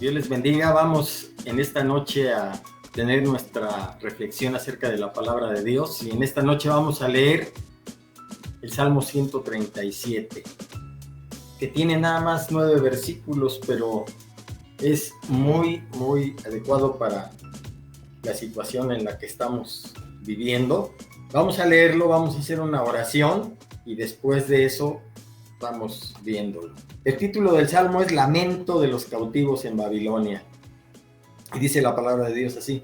Dios les bendiga. Vamos en esta noche a tener nuestra reflexión acerca de la palabra de Dios, y en esta noche vamos a leer el Salmo 137, que tiene nada más 9 versículos, pero es muy adecuado para la situación en la que estamos viviendo. Vamos a leerlo, vamos a hacer una oración y después de eso vamos viéndolo. El título del Salmo es Lamento de los cautivos en Babilonia. Y dice la palabra de Dios así: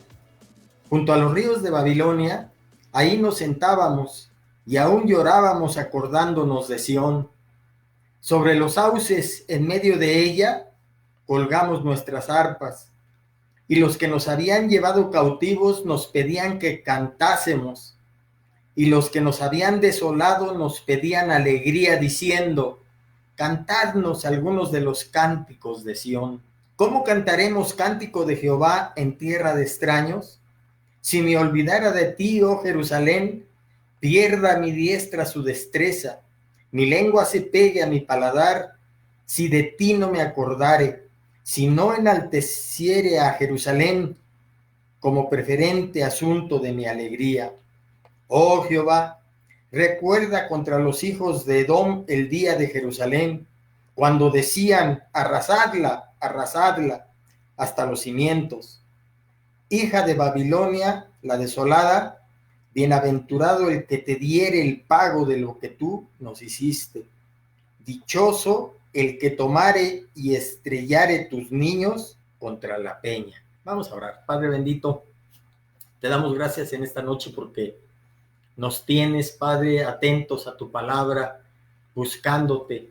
junto a los ríos de Babilonia, ahí nos sentábamos y aún llorábamos acordándonos de Sión. Sobre los sauces en medio de ella colgamos nuestras arpas, y los que nos habían llevado cautivos nos pedían que cantásemos, y los que nos habían desolado nos pedían alegría diciendo: cantadnos algunos de los cánticos de Sión. ¿Cómo cantaremos cántico de Jehová en tierra de extraños? Si me olvidara de ti, oh Jerusalén, pierda mi diestra su destreza, mi lengua se pegue a mi paladar, si de ti no me acordare, si no enalteciere a Jerusalén como preferente asunto de mi alegría. Oh Jehová, recuerda contra los hijos de Edom el día de Jerusalén, cuando decían: arrasadla, arrasadla, hasta los cimientos. Hija de Babilonia, la desolada, bienaventurado el que te diere el pago de lo que tú nos hiciste. Dichoso el que tomare y estrellare tus niños contra la peña. Vamos a orar. Padre bendito, te damos gracias en esta noche porque nos tienes, Padre, atentos a tu palabra, buscándote.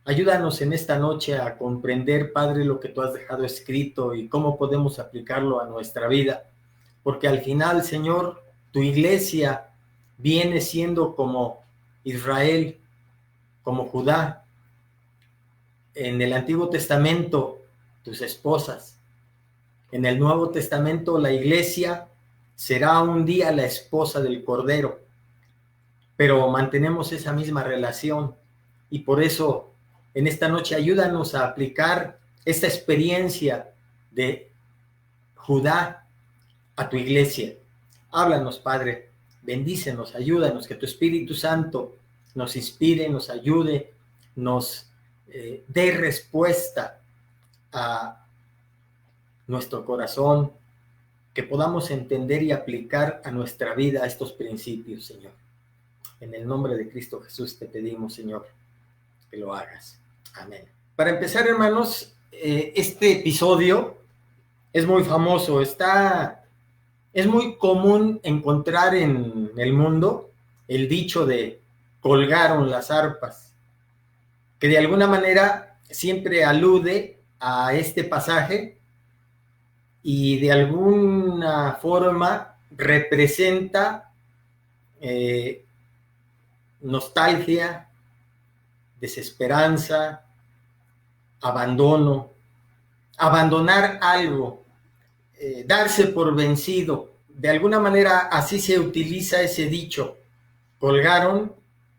Ayúdanos en esta noche a comprender, Padre, lo que tú has dejado escrito y cómo podemos aplicarlo a nuestra vida. Porque al final, Señor, tu iglesia viene siendo como Israel, como Judá. En el Antiguo Testamento, tus esposas. En el Nuevo Testamento, la iglesia será un día la esposa del Cordero. Pero mantenemos esa misma relación, y por eso en esta noche ayúdanos a aplicar esta experiencia de Judá a tu iglesia. Háblanos, Padre, bendícenos, ayúdanos, que tu Espíritu Santo nos inspire, nos ayude, nos dé respuesta a nuestro corazón, que podamos entender y aplicar a nuestra vida estos principios, Señor. En el nombre de Cristo Jesús te pedimos, Señor, que lo hagas. Amén. Para empezar, hermanos, este episodio es muy famoso. Es muy común encontrar en el mundo el dicho de colgaron las arpas, que de alguna manera siempre alude a este pasaje y de alguna forma representa nostalgia, desesperanza, abandono, abandonar algo, darse por vencido. De alguna manera así se utiliza ese dicho: colgaron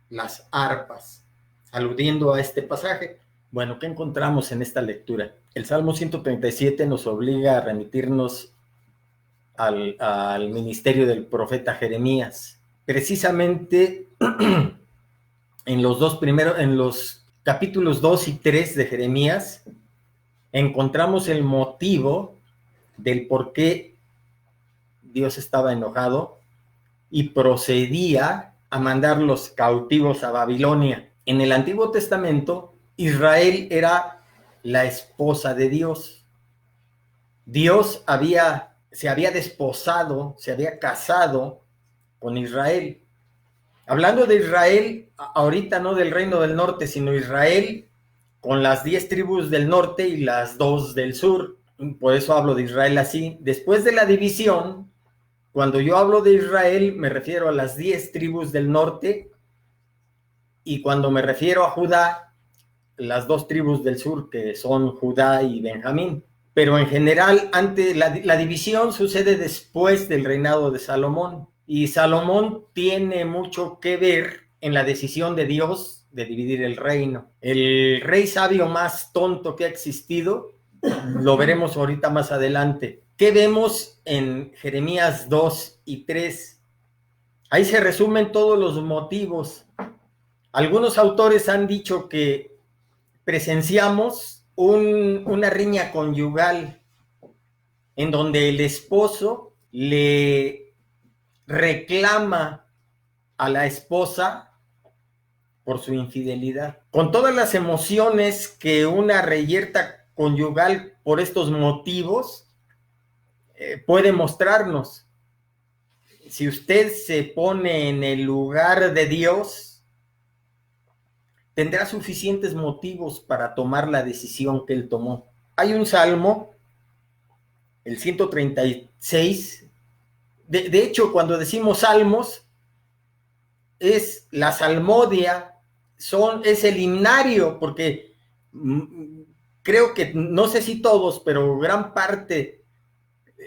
las arpas, aludiendo a este pasaje. Bueno, ¿qué encontramos en esta lectura? El Salmo 137 nos obliga a remitirnos al ministerio del profeta Jeremías. Precisamente en los capítulos 2 y 3 de Jeremías encontramos el motivo del por qué Dios estaba enojado y procedía a mandar los cautivos a Babilonia. En el Antiguo Testamento, Israel era la esposa de Dios. Dios se había desposado, se había casado con Israel. Hablando de Israel, ahorita no del reino del norte, sino Israel con las 10 tribus del norte y las 2 del sur. Por eso hablo de Israel así. Después de la división, cuando yo hablo de Israel, me refiero a las 10 tribus del norte, y cuando me refiero a Judá, las 2 tribus del sur, que son Judá y Benjamín. Pero en general, la división sucede después del reinado de Salomón. Y Salomón tiene mucho que ver en la decisión de Dios de dividir el reino. El rey sabio más tonto que ha existido Lo veremos ahorita más adelante. ¿Qué vemos en Jeremías 2 y 3? Ahí se resumen todos los motivos. Algunos autores han dicho que presenciamos una riña conyugal en donde el esposo le reclama a la esposa por su infidelidad. Con todas las emociones que una reyerta conyugal por estos motivos puede mostrarnos. Si usted se pone en el lugar de Dios, tendrá suficientes motivos para tomar la decisión que él tomó. Hay un salmo, el 136. De hecho, cuando decimos salmos, es la salmodia, es el himnario, porque creo que, no sé si todos, pero gran parte,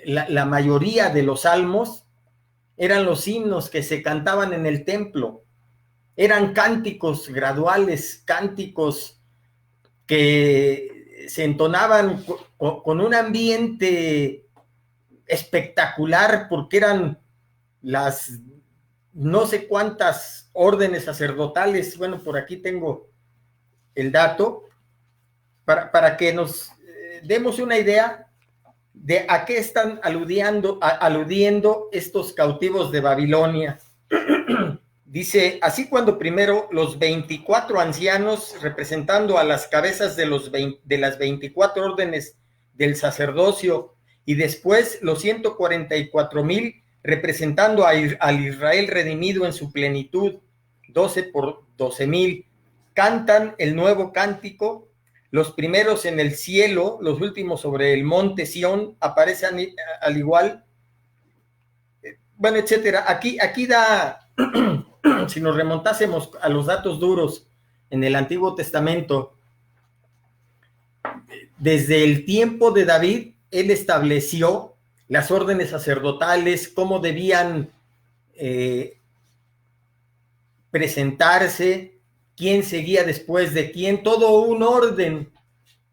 la mayoría de los salmos eran los himnos que se cantaban en el templo. Eran cánticos graduales, cánticos que se entonaban con un ambiente espectacular, porque eran las no sé cuántas órdenes sacerdotales. Bueno, por aquí tengo el dato, para que nos demos una idea de a qué están aludiendo estos cautivos de Babilonia. Dice, así cuando primero los 24 ancianos, representando a las cabezas de las 24 órdenes del sacerdocio, y después los 144,000, representando al Israel redimido en su plenitud, 12 por 12,000, cantan el nuevo cántico. Los primeros en el cielo, los últimos sobre el monte Sión, aparecen al igual. Bueno, etcétera. Aquí da, si nos remontásemos a los datos duros en el Antiguo Testamento, desde el tiempo de David, él estableció las órdenes sacerdotales, cómo debían presentarse, quién seguía después de quién, todo un orden.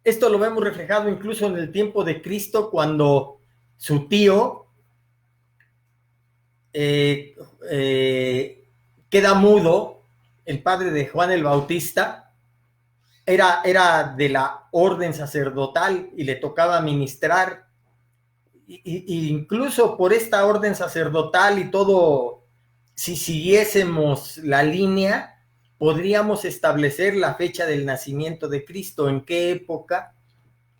Esto lo vemos reflejado incluso en el tiempo de Cristo, cuando su tío queda mudo, el padre de Juan el Bautista, era de la orden sacerdotal y le tocaba ministrar. Y incluso por esta orden sacerdotal y todo, si siguiésemos la línea, podríamos establecer la fecha del nacimiento de Cristo, en qué época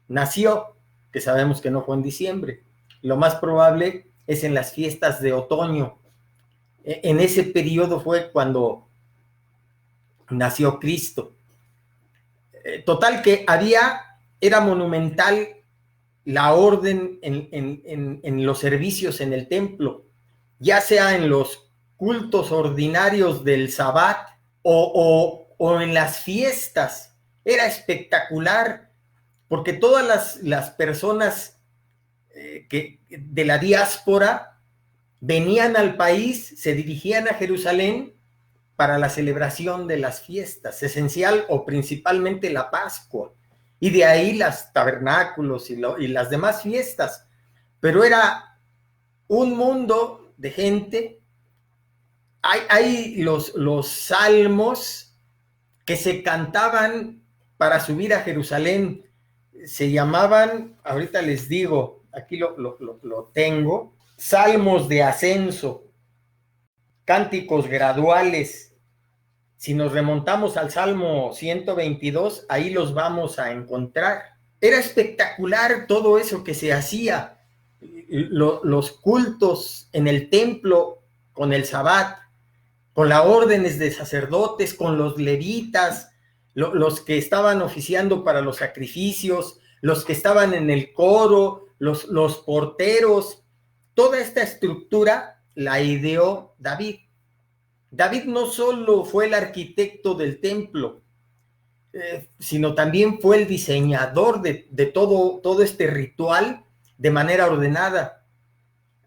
nació, que sabemos que no fue en diciembre. Lo más probable es en las fiestas de otoño. En ese periodo fue cuando nació Cristo. Total que era monumental la orden en los servicios en el templo, ya sea en los cultos ordinarios del Sabbat o en las fiestas. Era espectacular, porque todas las personas de la diáspora venían al país, se dirigían a Jerusalén para la celebración de las fiestas, esencial o principalmente la Pascua, y de ahí las tabernáculos y las demás fiestas. Pero era un mundo de gente. Hay los salmos que se cantaban para subir a Jerusalén, se llamaban, ahorita les digo, aquí lo tengo, salmos de ascenso, cánticos graduales. Si nos remontamos al Salmo 122, ahí los vamos a encontrar. Era espectacular todo eso que se hacía, los cultos en el templo con el Sabbat, con las órdenes de sacerdotes, con los levitas, los que estaban oficiando para los sacrificios, los que estaban en el coro, los porteros. Toda esta estructura la ideó David. David no solo fue el arquitecto del templo, sino también fue el diseñador de todo este ritual de manera ordenada.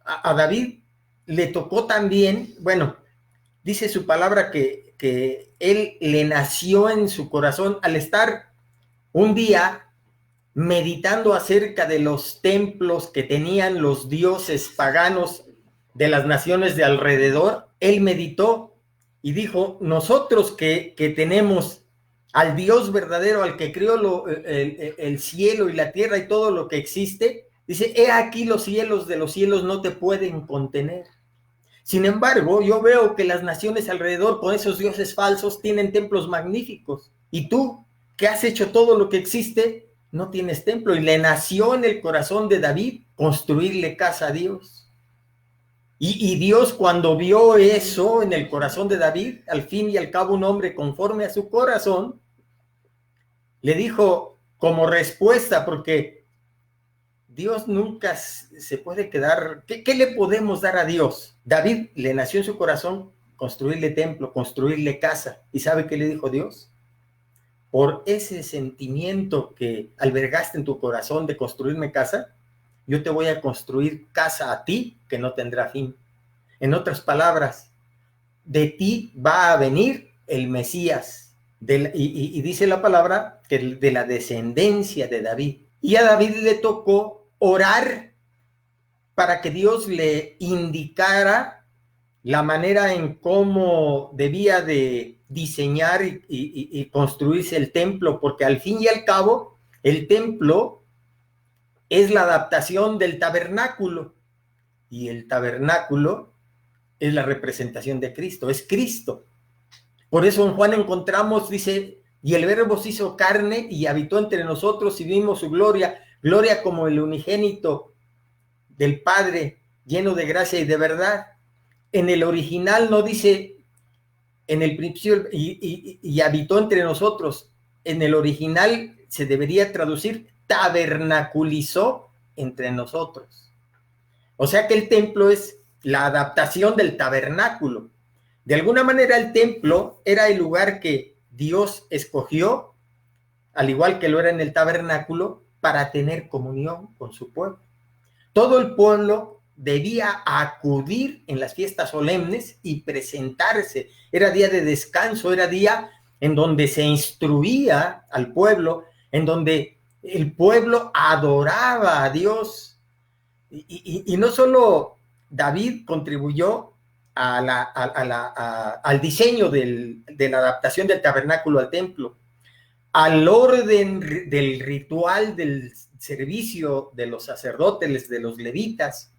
A David le tocó también, bueno, dice su palabra que él le nació en su corazón al estar un día meditando acerca de los templos que tenían los dioses paganos de las naciones de alrededor, él meditó y dijo, nosotros que tenemos al Dios verdadero, al que creó el cielo y la tierra y todo lo que existe, dice, he aquí los cielos de los cielos no te pueden contener. Sin embargo, yo veo que las naciones alrededor con esos dioses falsos tienen templos magníficos. Y tú, que has hecho todo lo que existe, no tienes templo. Y le nació en el corazón de David construirle casa a Dios. Y Dios, cuando vio eso en el corazón de David, al fin y al cabo un hombre conforme a su corazón, le dijo como respuesta, porque Dios nunca se puede quedar. ¿Qué le podemos dar a Dios? David le nació en su corazón construirle templo, construirle casa. ¿Y sabe qué le dijo Dios? Por ese sentimiento que albergaste en tu corazón de construirme casa, yo te voy a construir casa a ti que no tendrá fin. En otras palabras, de ti va a venir el Mesías. Y dice la palabra que de la descendencia de David. Y a David le tocó orar para que Dios le indicara la manera en cómo debía de diseñar y construirse el templo, porque al fin y al cabo el templo es la adaptación del tabernáculo, y el tabernáculo es la representación de Cristo, es Cristo. Por eso en Juan encontramos, dice, y el Verbo se hizo carne y habitó entre nosotros y vimos su gloria, gloria como el unigénito del Padre, lleno de gracia y de verdad. En el original no dice en el principio y habitó entre nosotros. En el original se debería traducir tabernaculizó entre nosotros. O sea que el templo es la adaptación del tabernáculo. De alguna manera el templo era el lugar que Dios escogió, al igual que lo era en el tabernáculo, para tener comunión con su pueblo. Todo el pueblo debía acudir en las fiestas solemnes y presentarse. Era día de descanso, era día en donde se instruía al pueblo, en donde el pueblo adoraba a Dios. Y no solo David contribuyó al diseño de la adaptación del tabernáculo al templo, al orden del ritual del servicio de los sacerdotes, de los levitas,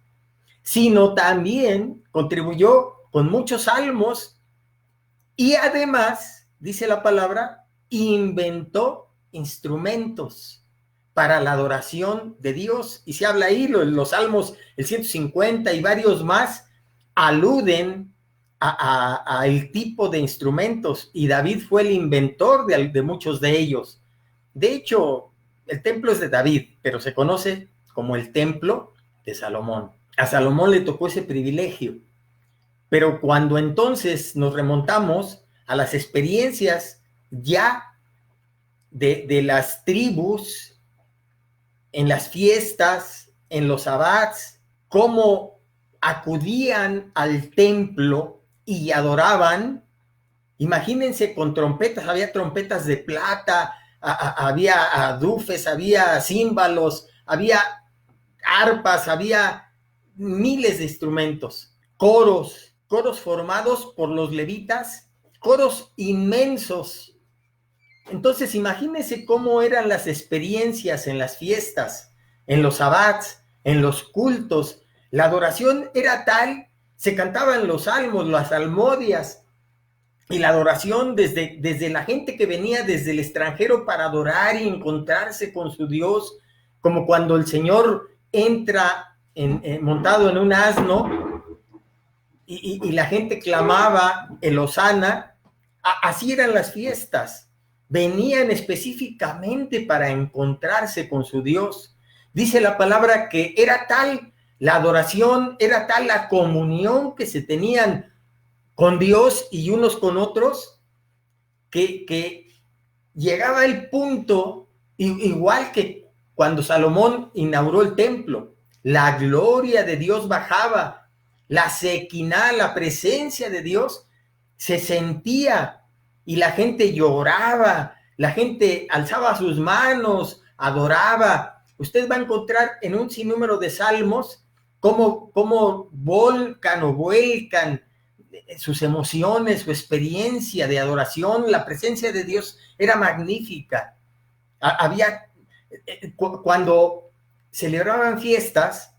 sino también contribuyó con muchos salmos y además, dice la palabra, inventó instrumentos para la adoración de Dios. Y se habla ahí, los salmos, el 150 y varios más, aluden a el tipo de instrumentos, y David fue el inventor de muchos de ellos. De hecho, el templo es de David, pero se conoce como el templo de Salomón. A Salomón le tocó ese privilegio, pero cuando entonces nos remontamos a las experiencias ya de las tribus, en las fiestas, en los sabbats, cómo acudían al templo y adoraban. Imagínense con trompetas, había trompetas de plata, había adufes, había címbalos, había arpas, había miles de instrumentos, coros formados por los levitas, coros inmensos. Entonces imagínense cómo eran las experiencias en las fiestas, en los sabbats, en los cultos. La adoración era tal, se cantaban los salmos, las salmodias, y la adoración desde la gente que venía desde el extranjero para adorar y encontrarse con su Dios, como cuando el Señor entra montado en un asno y la gente clamaba el Hosana. Así eran las fiestas. Venían específicamente para encontrarse con su Dios. Dice la palabra que era tal la adoración, era tal la comunión que se tenían con Dios y unos con otros, que llegaba el punto, igual que cuando Salomón inauguró el templo, la gloria de Dios bajaba, la Sequiná, la presencia de Dios, se sentía, y la gente lloraba, la gente alzaba sus manos, adoraba. Usted va a encontrar en un sinnúmero de salmos cómo volcan o vuelcan sus emociones, su experiencia de adoración. La presencia de Dios era magnífica. Cuando celebraban fiestas,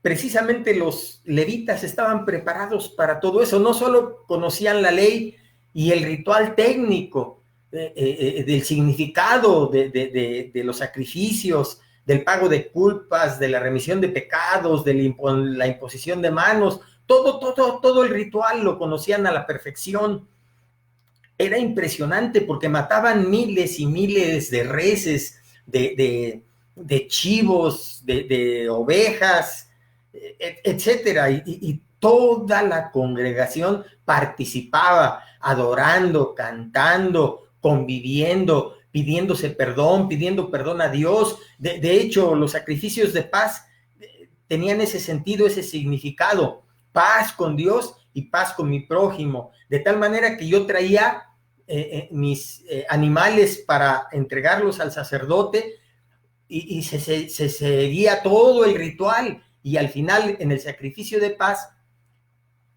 precisamente los levitas estaban preparados para todo eso. No solo conocían la ley y el ritual técnico del significado de los sacrificios, del pago de culpas, de la remisión de pecados, de la imposición de manos, todo el ritual lo conocían a la perfección. Era impresionante porque mataban miles y miles de reses, de chivos, de ovejas, etcétera, y toda la congregación participaba, adorando, cantando, conviviendo, pidiendo perdón a Dios. De hecho, los sacrificios de paz tenían ese sentido, ese significado: paz con Dios y paz con mi prójimo, de tal manera que yo traía mis animales para entregarlos al sacerdote, y se seguía todo el ritual, y al final, en el sacrificio de paz,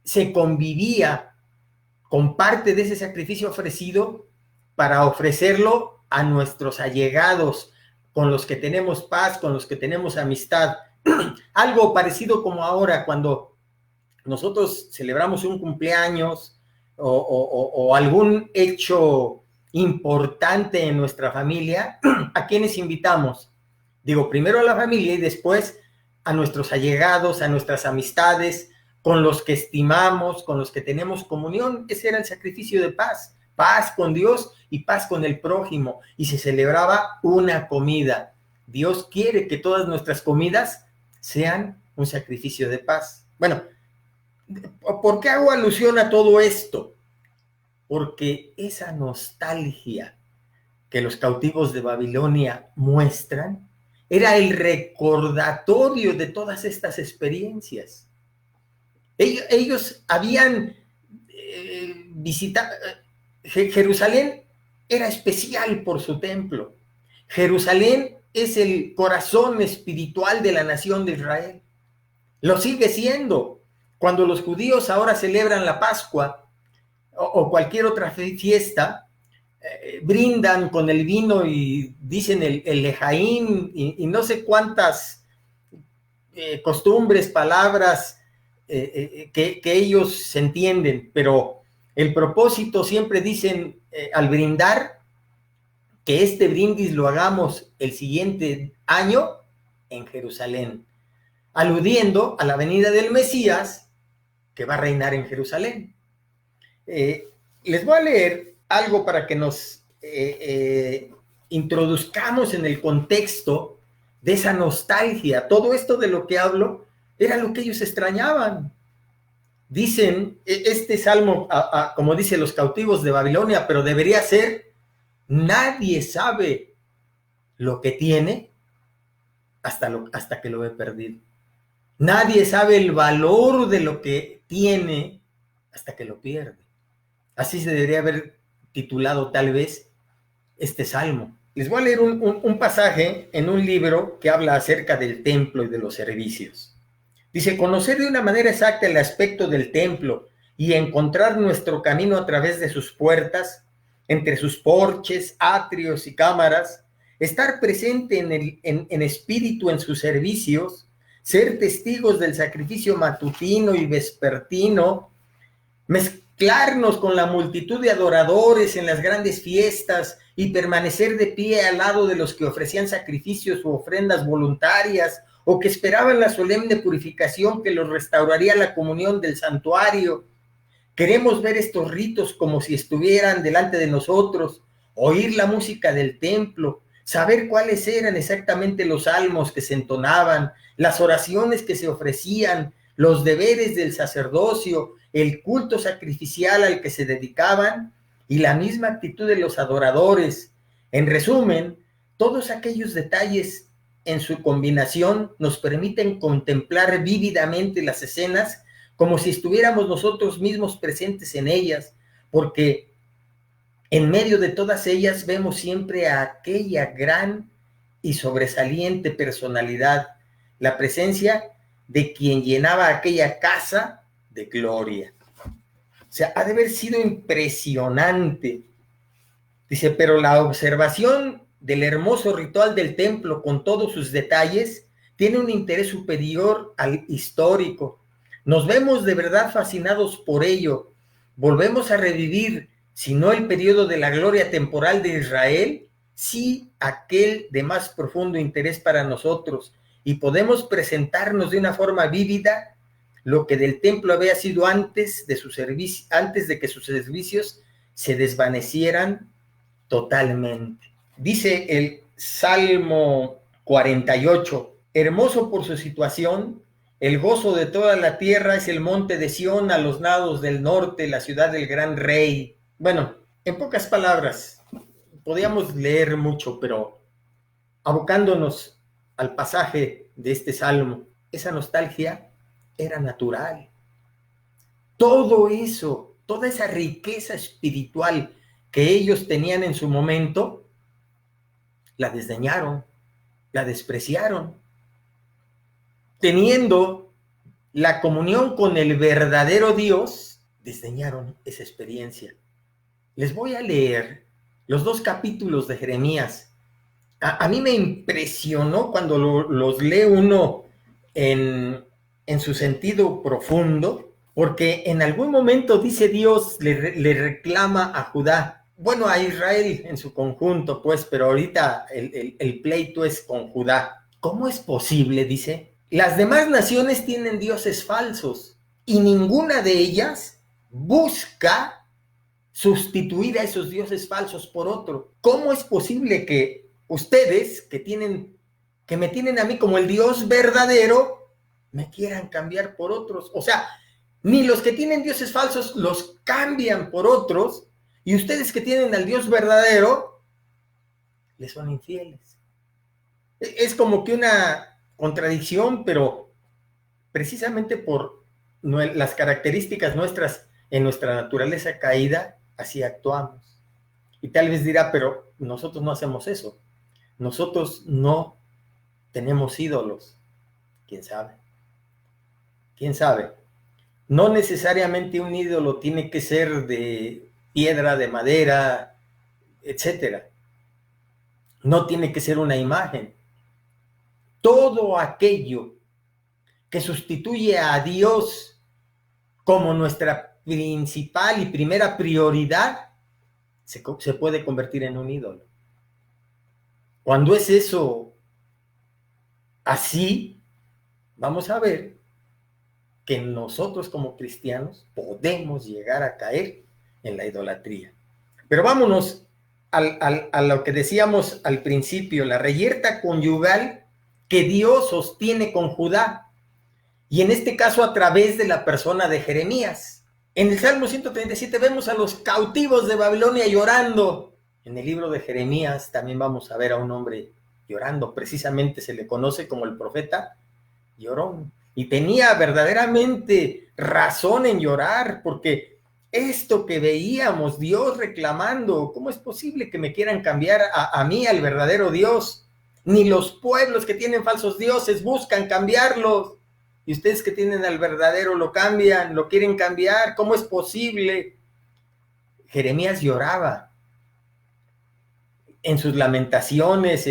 se convivía con parte de ese sacrificio ofrecido para ofrecerlo a nuestros allegados, con los que tenemos paz, con los que tenemos amistad. Algo parecido como ahora, cuando nosotros celebramos un cumpleaños o algún hecho importante en nuestra familia, ¿a quiénes invitamos? Digo, primero a la familia y después a nuestros allegados, a nuestras amistades, con los que estimamos, con los que tenemos comunión. Ese era el sacrificio de paz: paz con Dios y paz con el prójimo, y se celebraba una comida. Dios quiere que todas nuestras comidas sean un sacrificio de paz. Bueno, ¿por qué hago alusión a todo esto? Porque esa nostalgia que los cautivos de Babilonia muestran era el recordatorio de todas estas experiencias. Ellos habían visitado Jerusalén. Era especial por su templo. Jerusalén es el corazón espiritual de la nación de Israel. Lo sigue siendo. Cuando los judíos ahora celebran la Pascua o cualquier otra fiesta, brindan con el vino y dicen el lejaín y no sé cuántas costumbres, palabras que ellos se entienden, pero el propósito, siempre dicen al brindar, que este brindis lo hagamos el siguiente año en Jerusalén, aludiendo a la venida del Mesías, que va a reinar en Jerusalén. Les voy a leer algo para que nos introduzcamos en el contexto de esa nostalgia. Todo esto de lo que hablo era lo que ellos extrañaban. Dicen, este salmo, como dice, los cautivos de Babilonia, pero debería ser: nadie sabe lo que tiene hasta que lo ve perdido. Nadie sabe el valor de lo que tiene hasta que lo pierde. Así se debería haber titulado tal vez este salmo. Les voy a leer un pasaje en un libro que habla acerca del templo y de los servicios. Dice: conocer de una manera exacta el aspecto del templo y encontrar nuestro camino a través de sus puertas, entre sus porches, atrios y cámaras, estar presente en espíritu en sus servicios, ser testigos del sacrificio matutino y vespertino, mezclarnos con la multitud de adoradores en las grandes fiestas y permanecer de pie al lado de los que ofrecían sacrificios u ofrendas voluntarias, o que esperaban la solemne purificación que los restauraría la comunión del santuario. Queremos ver estos ritos como si estuvieran delante de nosotros, oír la música del templo, saber cuáles eran exactamente los salmos que se entonaban, las oraciones que se ofrecían, los deberes del sacerdocio, el culto sacrificial al que se dedicaban y la misma actitud de los adoradores. En resumen, todos aquellos detalles en su combinación nos permiten contemplar vívidamente las escenas como si estuviéramos nosotros mismos presentes en ellas, porque En medio de todas ellas vemos siempre a aquella gran y sobresaliente personalidad, la presencia de quien llenaba aquella casa de gloria. O sea, ha de haber sido impresionante. Dice, pero la observación del hermoso ritual del templo con todos sus detalles tiene un interés superior al histórico. Nos vemos de verdad fascinados por ello. Volvemos a revivir, si no el periodo de la gloria temporal de Israel, sí aquel de más profundo interés para nosotros, y podemos presentarnos de una forma vívida lo que del templo había sido antes de que sus servicios se desvanecieran totalmente. Dice el Salmo 48, hermoso por su situación, el gozo de toda la tierra es el monte de Sión, a los lados del norte, la ciudad del gran rey. Bueno, en pocas palabras, podíamos leer mucho, pero abocándonos al pasaje de este salmo, esa nostalgia era natural. Todo eso, toda esa riqueza espiritual que ellos tenían en su momento, la desdeñaron, la despreciaron. Teniendo la comunión con el verdadero Dios, desdeñaron esa experiencia. Les voy a leer los 2 capítulos de Jeremías. A mí me impresionó cuando los lee uno en su sentido profundo, porque en algún momento dice Dios, le reclama a Judá, bueno, a Israel en su conjunto, pues, pero ahorita el pleito es con Judá. ¿Cómo es posible? Dice, las demás naciones tienen dioses falsos y ninguna de ellas busca sustituir a esos dioses falsos por otro. ¿Cómo es posible que ustedes, que me tienen a mí como el Dios verdadero, me quieran cambiar por otros? O sea, ni los que tienen dioses falsos los cambian por otros, y ustedes que tienen al Dios verdadero, les son infieles. Es como que una contradicción, pero precisamente por las características nuestras en nuestra naturaleza caída, así actuamos. Y tal vez dirá, pero nosotros no hacemos eso. Nosotros no tenemos ídolos. ¿Quién sabe? ¿Quién sabe? No necesariamente un ídolo tiene que ser de piedra, de madera, etcétera. No tiene que ser una imagen. Todo aquello que sustituye a Dios como nuestra principal y primera prioridad, se puede convertir en un ídolo. Cuando es eso así, vamos a ver que nosotros como cristianos podemos llegar a caer en la idolatría. Pero vámonos a lo que decíamos al principio, la reyerta conyugal que Dios sostiene con Judá, y en este caso a través de la persona de Jeremías. En el Salmo 137 vemos a los cautivos de Babilonia llorando. En el libro de Jeremías también vamos a ver a un hombre llorando. Precisamente se le conoce como el profeta llorón. Y tenía verdaderamente razón en llorar, porque esto que veíamos, Dios reclamando, ¿cómo es posible que me quieran cambiar a mí, al verdadero Dios? Ni los pueblos que tienen falsos dioses buscan cambiarlos. Y ustedes que tienen al verdadero lo cambian, lo quieren cambiar. ¿Cómo es posible? Jeremías lloraba en sus lamentaciones.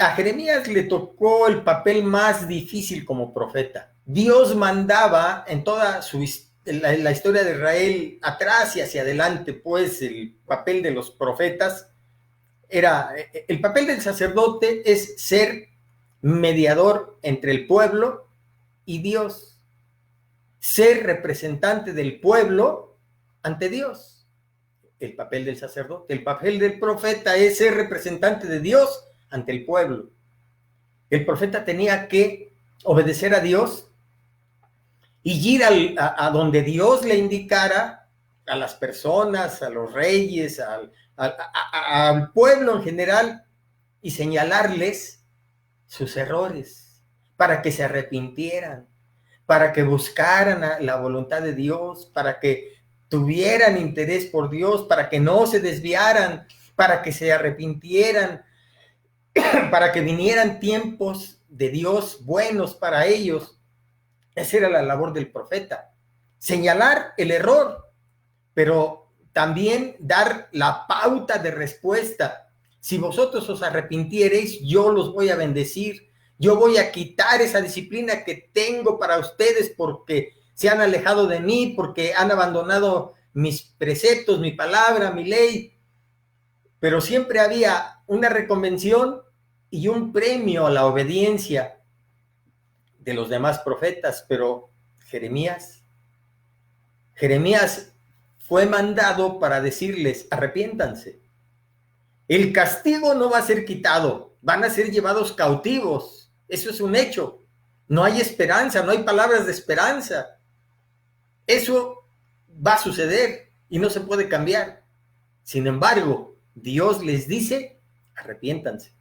A Jeremías le tocó el papel más difícil como profeta. Dios mandaba en toda la historia de Israel, atrás y hacia adelante, pues el papel de los profetas el papel del sacerdote es ser mediador entre el pueblo y Dios, ser representante del pueblo ante Dios. El papel del sacerdote. El papel del profeta es ser representante de Dios ante el pueblo. El profeta tenía que obedecer a Dios y ir a donde Dios le indicara, a las personas, a los reyes, al pueblo en general, y señalarles sus errores para que se arrepintieran, para que buscaran la voluntad de Dios, para que tuvieran interés por Dios, para que no se desviaran, para que se arrepintieran, para que vinieran tiempos de Dios buenos para ellos. Esa era la labor del profeta, señalar el error, pero también dar la pauta de respuesta. Si vosotros os arrepintiereis, yo los voy a bendecir. Yo voy a quitar esa disciplina que tengo para ustedes porque se han alejado de mí, porque han abandonado mis preceptos, mi palabra, mi ley. Pero siempre había una reconvención y un premio a la obediencia de los demás profetas. Pero Jeremías fue mandado para decirles: arrepiéntanse. El castigo no va a ser quitado, van a ser llevados cautivos. Eso es un hecho. No hay esperanza, no hay palabras de esperanza. Eso va a suceder y no se puede cambiar. Sin embargo, Dios les dice: arrepiéntanse.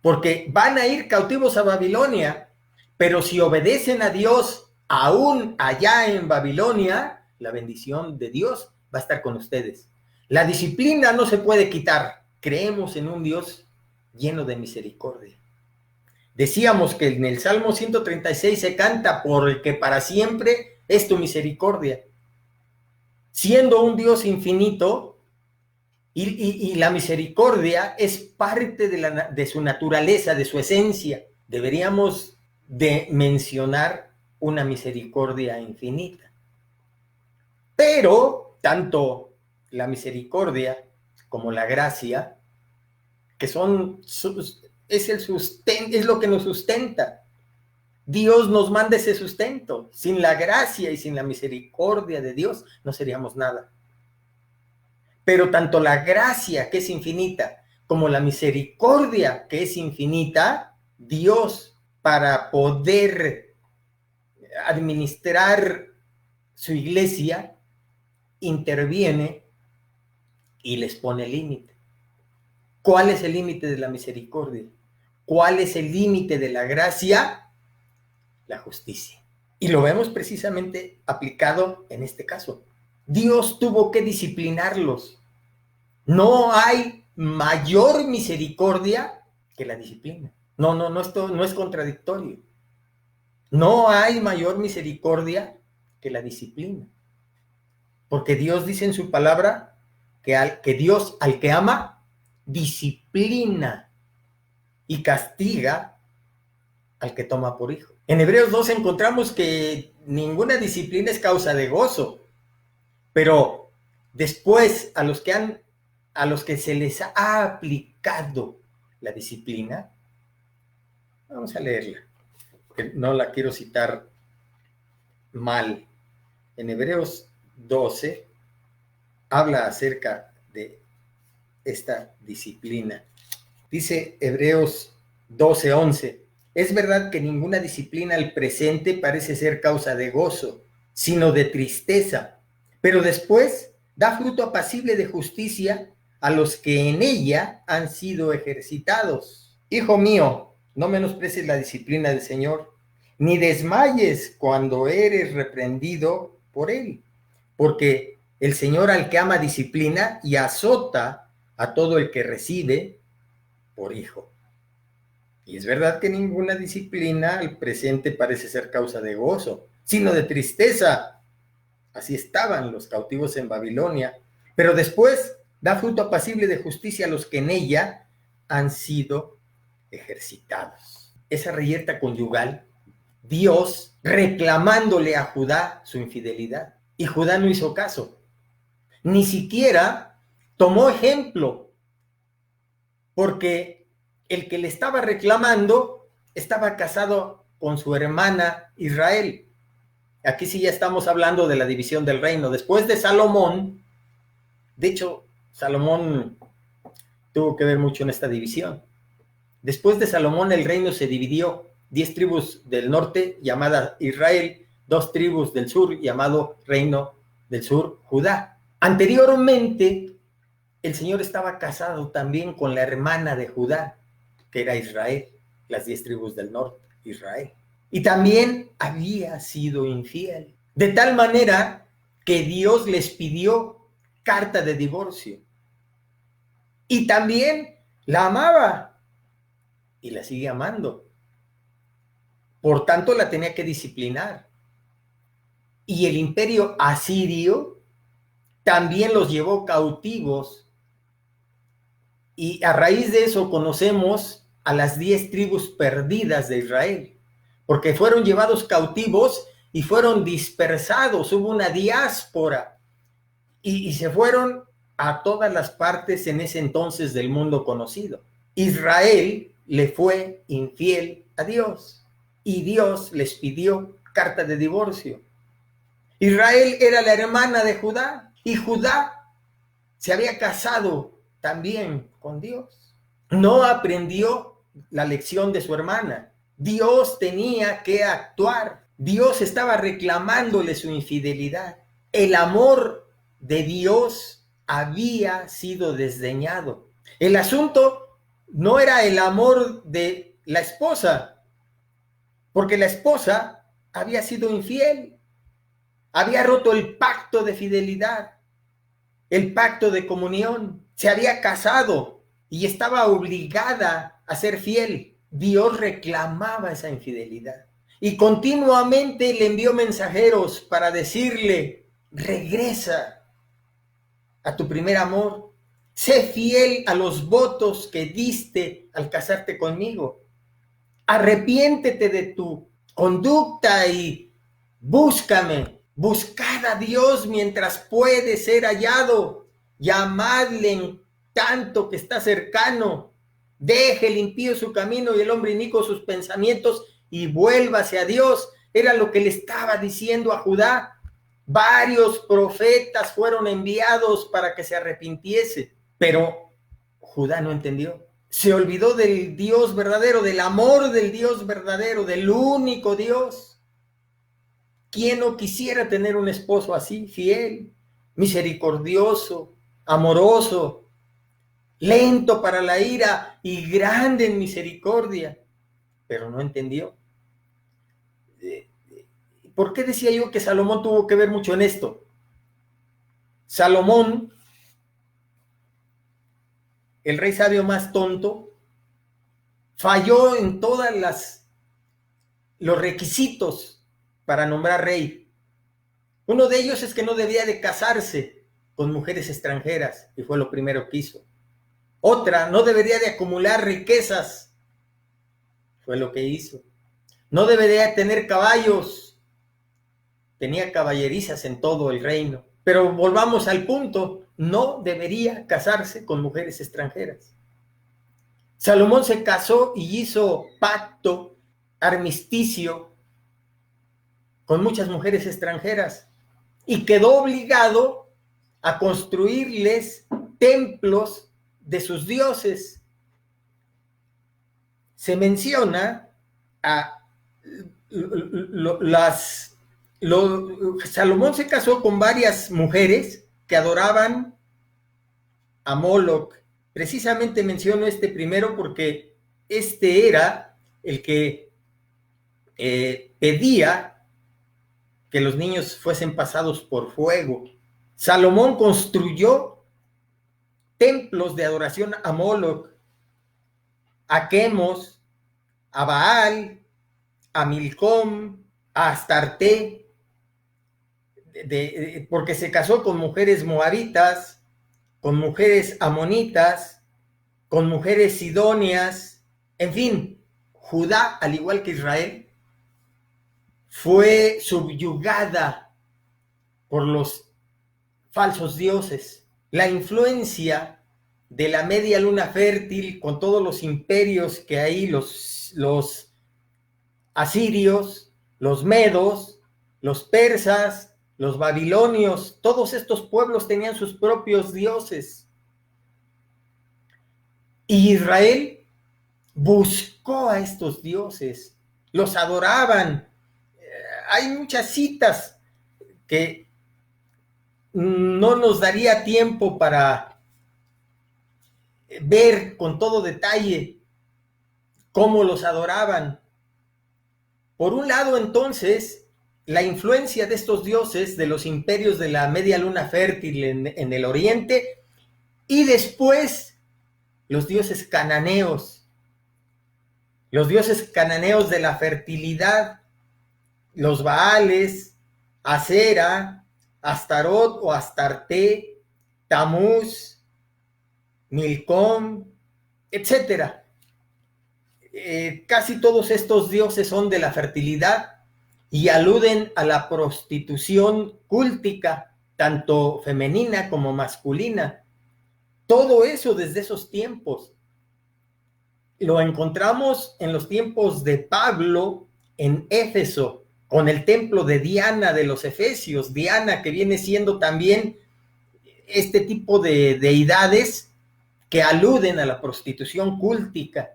Porque van a ir cautivos a Babilonia, pero si obedecen a Dios, aún allá en Babilonia, la bendición de Dios va a estar con ustedes. La disciplina no se puede quitar. Creemos en un Dios lleno de misericordia. Decíamos que en el Salmo 136 se canta: porque para siempre es tu misericordia. Siendo un Dios infinito, y la misericordia es parte de su naturaleza, de su esencia. Deberíamos de mencionar una misericordia infinita. Pero tanto la misericordia como la gracia, que es lo que nos sustenta. Dios nos manda ese sustento. Sin la gracia y sin la misericordia de Dios no seríamos nada. Pero tanto la gracia, que es infinita, como la misericordia, que es infinita, Dios, para poder administrar su iglesia, interviene y les pone límite. ¿Cuál es el límite de la misericordia? ¿Cuál es el límite de la gracia? La justicia. Y lo vemos precisamente aplicado en este caso. Dios tuvo que disciplinarlos. No hay mayor misericordia que la disciplina. Esto no es contradictorio. No hay mayor misericordia que la disciplina. Porque Dios dice en su palabra que Dios al que ama, disciplina y castiga al que toma por hijo. En Hebreos 2 encontramos que ninguna disciplina es causa de gozo, pero después a los que se les ha aplicado la disciplina, vamos a leerla, que no la quiero citar mal. En Hebreos 12 habla acerca de esta disciplina. Dice Hebreos 12:11: es verdad que ninguna disciplina al presente parece ser causa de gozo, sino de tristeza, pero después da fruto apacible de justicia a los que en ella han sido ejercitados. Hijo mío, no menosprecies la disciplina del Señor, ni desmayes cuando eres reprendido por él, porque el Señor al que ama disciplina y azota a todo el que recibe por hijo. Y es verdad que ninguna disciplina al presente parece ser causa de gozo, sino de tristeza. Así estaban los cautivos en Babilonia, pero después da fruto apacible de justicia a los que en ella han sido ejercitados. Esa reyerta conyugal, Dios reclamándole a Judá su infidelidad, y Judá no hizo caso, ni siquiera tomó ejemplo, porque el que le estaba reclamando estaba casado con su hermana Israel. Aquí sí ya estamos hablando de la división del reino. Después de Salomón, de hecho, Salomón tuvo que ver mucho en esta división. Después de Salomón, el reino se dividió: 10 tribus del norte, llamada Israel; 2 tribus del sur, llamado Reino del Sur, Judá. Anteriormente, el Señor estaba casado también con la hermana de Judá, que era Israel, las 10 tribus del norte, Israel. Y también había sido infiel. De tal manera que Dios les pidió carta de divorcio. Y también la amaba y la sigue amando. Por tanto, la tenía que disciplinar. Y el imperio asirio también los llevó cautivos. Y a raíz de eso conocemos a las 10 tribus perdidas de Israel, porque fueron llevados cautivos y fueron dispersados. Hubo una diáspora y se fueron a todas las partes en ese entonces del mundo conocido. Israel le fue infiel a Dios y Dios les pidió carta de divorcio. Israel era la hermana de Judá y Judá se había casado también con Dios. No aprendió la lección de su hermana. Dios tenía que actuar. Dios estaba reclamándole su infidelidad. El amor de Dios había sido desdeñado. El asunto no era el amor de la esposa, porque la esposa había sido infiel, había roto el pacto de fidelidad, el pacto de comunión, se había casado y estaba obligada a ser fiel. Dios reclamaba esa infidelidad y continuamente le envió mensajeros para decirle: regresa a tu primer amor, sé fiel a los votos que diste al casarte conmigo, arrepiéntete de tu conducta y búscame. Buscad a Dios mientras puede ser hallado, llamadle en tanto que está cercano. Deje el impío su camino y el hombre inicuo sus pensamientos y vuélvase a Dios. Era lo que le estaba diciendo a Judá. Varios profetas fueron enviados para que se arrepintiese, pero Judá no entendió. Se olvidó del Dios verdadero, del amor del Dios verdadero, del único Dios. ¿Quién no quisiera tener un esposo así, fiel, misericordioso, amoroso, lento para la ira y grande en misericordia? Pero no entendió. ¿Por qué decía yo que Salomón tuvo que ver mucho en esto? Salomón, el rey sabio más tonto, falló en todas los requisitos para nombrar rey. Uno de ellos es que no debía de casarse con mujeres extranjeras, y fue lo primero que hizo. Otra, no debería de acumular riquezas, fue lo que hizo. No debería tener caballos, tenía caballerizas en todo el reino. Pero volvamos al punto, no debería casarse con mujeres extranjeras. Salomón se casó y hizo pacto, armisticio con muchas mujeres extranjeras y quedó obligado a construirles templos de sus dioses. Se menciona a Salomón se casó con varias mujeres que adoraban a Moloch. Precisamente menciono este primero porque este era el que pedía que los niños fuesen pasados por fuego. Salomón construyó templos de adoración a Moloch, a Quemos, a Baal, a Milcom, a Astarte, porque se casó con mujeres moabitas, con mujeres amonitas, con mujeres sidonias. En fin, Judá, al igual que Israel, fue subyugada por los falsos dioses. La influencia de la media luna fértil con todos los imperios que hay, los asirios, los medos, los persas, los babilonios, todos estos pueblos tenían sus propios dioses. Y Israel buscó a estos dioses, los adoraban. Hay muchas citas que no nos daría tiempo para ver con todo detalle cómo los adoraban. Por un lado, entonces, la influencia de estos dioses, de los imperios de la media luna fértil en el oriente, y después los dioses cananeos de la fertilidad, los Baales, Acera, Astarot o Astarte, Tamuz, Milcom, etcétera. Casi todos estos dioses son de la fertilidad y aluden a la prostitución cúltica, tanto femenina como masculina. Todo eso desde esos tiempos. Lo encontramos en los tiempos de Pablo en Éfeso, con el templo de Diana de los Efesios, Diana que viene siendo también este tipo de deidades que aluden a la prostitución cúltica.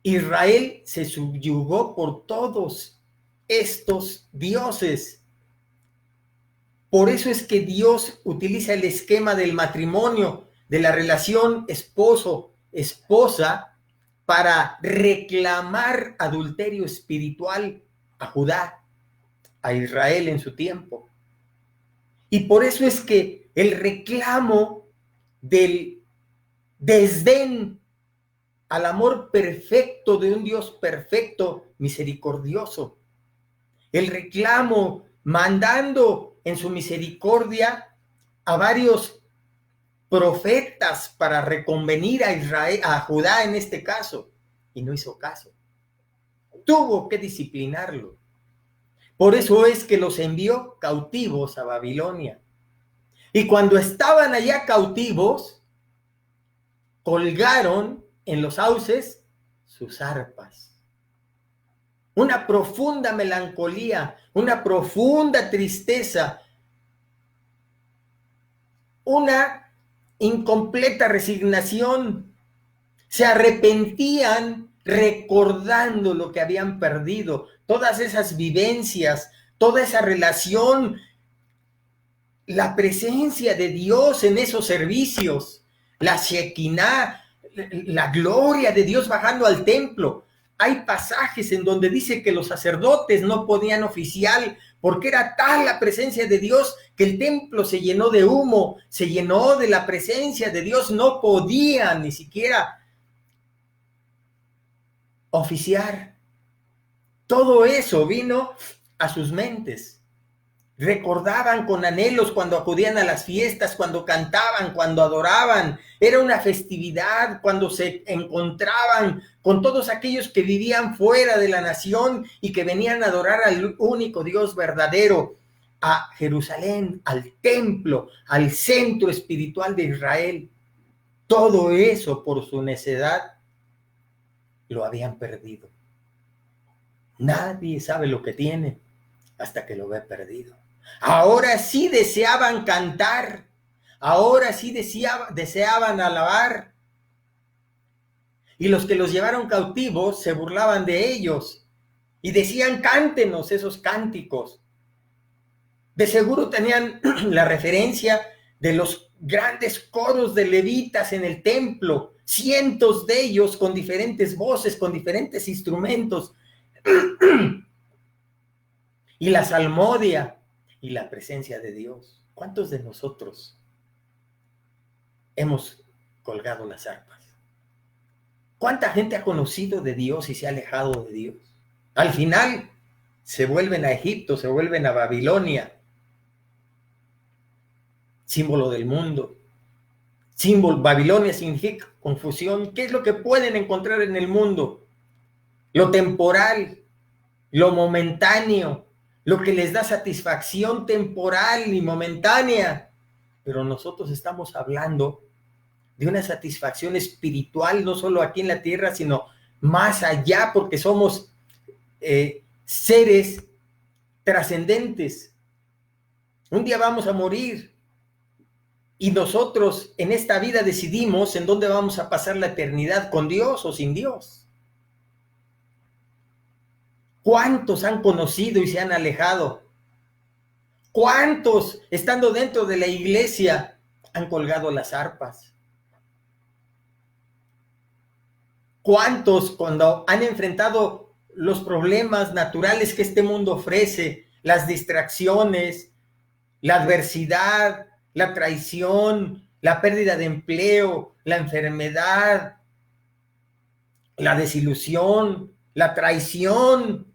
Israel se subyugó por todos estos dioses. Por eso es que Dios utiliza el esquema del matrimonio, de la relación esposo-esposa, para reclamar adulterio espiritual a Judá, a Israel en su tiempo. Y por eso es que el reclamo del desdén al amor perfecto de un Dios perfecto, misericordioso, el reclamo mandando en su misericordia a varios profetas para reconvenir a Israel, a Judá en este caso, y no hizo caso. Tuvo que disciplinarlo. Por eso es que los envió cautivos a Babilonia. Y cuando estaban allá cautivos, colgaron en los sauces sus arpas. Una profunda melancolía, una profunda tristeza, una incompleta resignación. Se arrepentían recordando lo que habían perdido, todas esas vivencias, toda esa relación, la presencia de Dios en esos servicios, la Shekinah, la gloria de Dios bajando al templo. Hay pasajes en donde dice que los sacerdotes no podían oficiar porque era tal la presencia de Dios que el templo se llenó de humo, se llenó de la presencia de Dios, no podían ni siquiera oficiar. Todo eso vino a sus mentes. Recordaban con anhelos cuando acudían a las fiestas, cuando cantaban, cuando adoraban. Era una festividad cuando se encontraban con todos aquellos que vivían fuera de la nación y que venían a adorar al único Dios verdadero, a Jerusalén, al templo, al centro espiritual de Israel. Todo eso por su necedad lo habían perdido. Nadie sabe lo que tiene hasta que lo ve perdido. Ahora sí deseaban cantar, ahora sí deseaban alabar. Y los que los llevaron cautivos se burlaban de ellos y decían: cántenos esos cánticos. De seguro tenían la referencia de los grandes coros de levitas en el templo, cientos de ellos con diferentes voces, con diferentes instrumentos. Y la salmodia y la presencia de Dios. ¿Cuántos de nosotros hemos colgado las arpas? ¿Cuánta gente ha conocido de Dios y se ha alejado de Dios? Al final se vuelven a Egipto, se vuelven a Babilonia, símbolo del mundo. Babilonia significa confusión. ¿Qué es lo que pueden encontrar en el mundo? Lo temporal, lo momentáneo, lo que les da satisfacción temporal y momentánea. Pero nosotros estamos hablando de una satisfacción espiritual, no solo aquí en la tierra, sino más allá, porque somos seres trascendentes. Un día vamos a morir y nosotros en esta vida decidimos en dónde vamos a pasar la eternidad, con Dios o sin Dios. ¿Cuántos han conocido y se han alejado? ¿Cuántos, estando dentro de la iglesia, han colgado las arpas? ¿Cuántos, cuando han enfrentado los problemas naturales que este mundo ofrece, las distracciones, la adversidad, la traición, la pérdida de empleo, la enfermedad, la desilusión, la traición,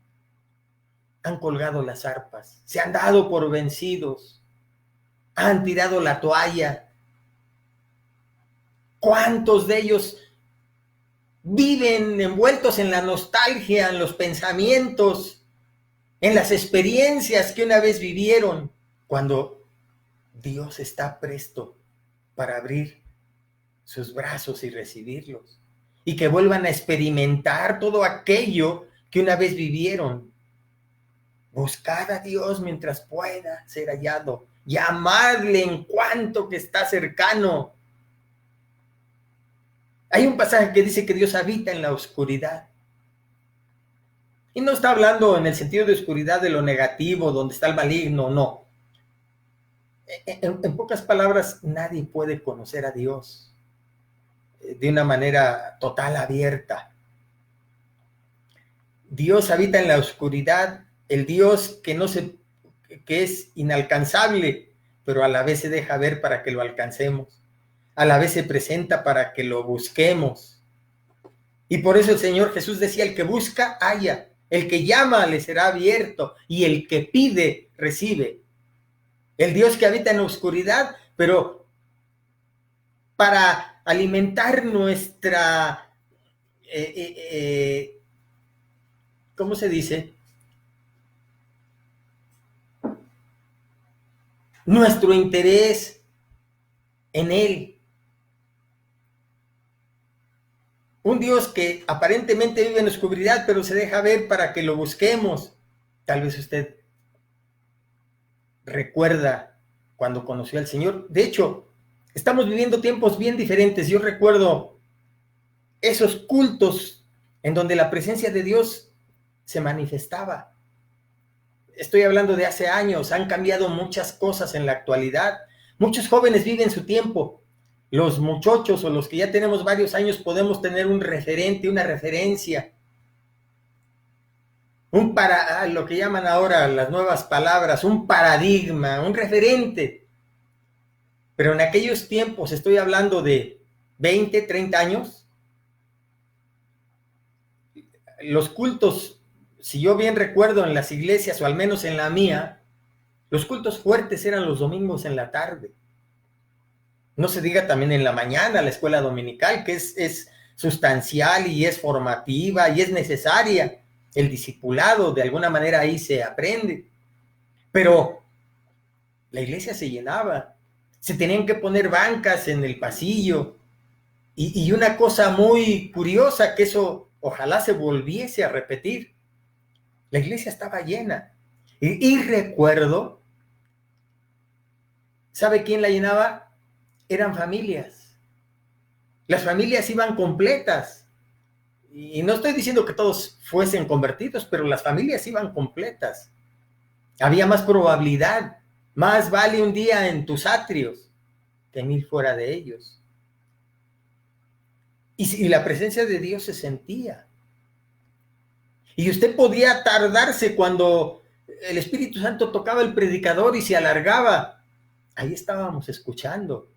han colgado las arpas, se han dado por vencidos, han tirado la toalla. ¿Cuántos de ellos viven envueltos en la nostalgia, en los pensamientos, en las experiencias que una vez vivieron, cuando Dios está presto para abrir sus brazos y recibirlos, y que vuelvan a experimentar todo aquello que una vez vivieron? Buscad a Dios mientras pueda ser hallado, llamadle en cuanto que está cercano. Hay un pasaje que dice que Dios habita en la oscuridad. Y no está hablando en el sentido de oscuridad de lo negativo, donde está el maligno, no. En pocas palabras, nadie puede conocer a Dios de una manera total, abierta. Dios habita en la oscuridad, el Dios que es inalcanzable, pero a la vez se deja ver para que lo alcancemos. A la vez se presenta para que lo busquemos. Y por eso el Señor Jesús decía, el que busca, halla. El que llama, le será abierto. Y el que pide, recibe. El Dios que habita en la oscuridad, pero para alimentar nuestra, ¿cómo se dice? Nuestro interés en Él. Un Dios que aparentemente vive en la oscuridad, pero se deja ver para que lo busquemos. Tal vez usted recuerda cuando conoció al Señor. De hecho, estamos viviendo tiempos bien diferentes. Yo recuerdo esos cultos en donde la presencia de Dios se manifestaba. Estoy hablando de hace años. Han cambiado muchas cosas en la actualidad. Muchos jóvenes viven su tiempo. Los muchachos o los que ya tenemos varios años podemos tener un referente, una referencia, lo que llaman ahora las nuevas palabras, un paradigma, un referente. Pero en aquellos tiempos, estoy hablando de 20, 30 años, los cultos, si yo bien recuerdo en las iglesias, o al menos en la mía, los cultos fuertes eran los domingos en la tarde. No se diga también en la mañana, la escuela dominical, que es sustancial y es formativa y es necesaria. El discipulado, de alguna manera ahí se aprende. Pero la iglesia se llenaba. Se tenían que poner bancas en el pasillo. Y una cosa muy curiosa, que eso ojalá se volviese a repetir. La iglesia estaba llena. Y recuerdo, ¿sabe quién la llenaba? Eran familias. Las familias iban completas. Y no estoy diciendo que todos fuesen convertidos, pero las familias iban completas. Había más probabilidad. Más vale un día en tus atrios que 1000 fuera de ellos. Y la presencia de Dios se sentía. Y usted podía tardarse cuando el Espíritu Santo tocaba el predicador y se alargaba. Ahí estábamos escuchando.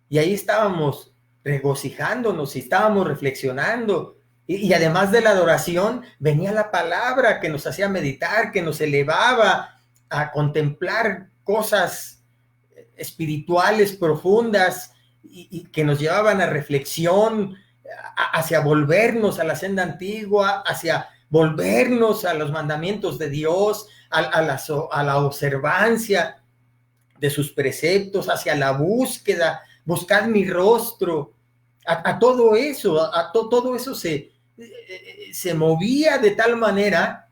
Y ahí estábamos regocijándonos y estábamos reflexionando. Y además de la adoración, venía la palabra que nos hacía meditar, que nos elevaba a contemplar cosas espirituales profundas y que nos llevaban a reflexión, hacia volvernos a la senda antigua, hacia volvernos a los mandamientos de Dios, a la observancia de sus preceptos, hacia la búsqueda, buscar mi rostro, a todo eso, todo eso se movía de tal manera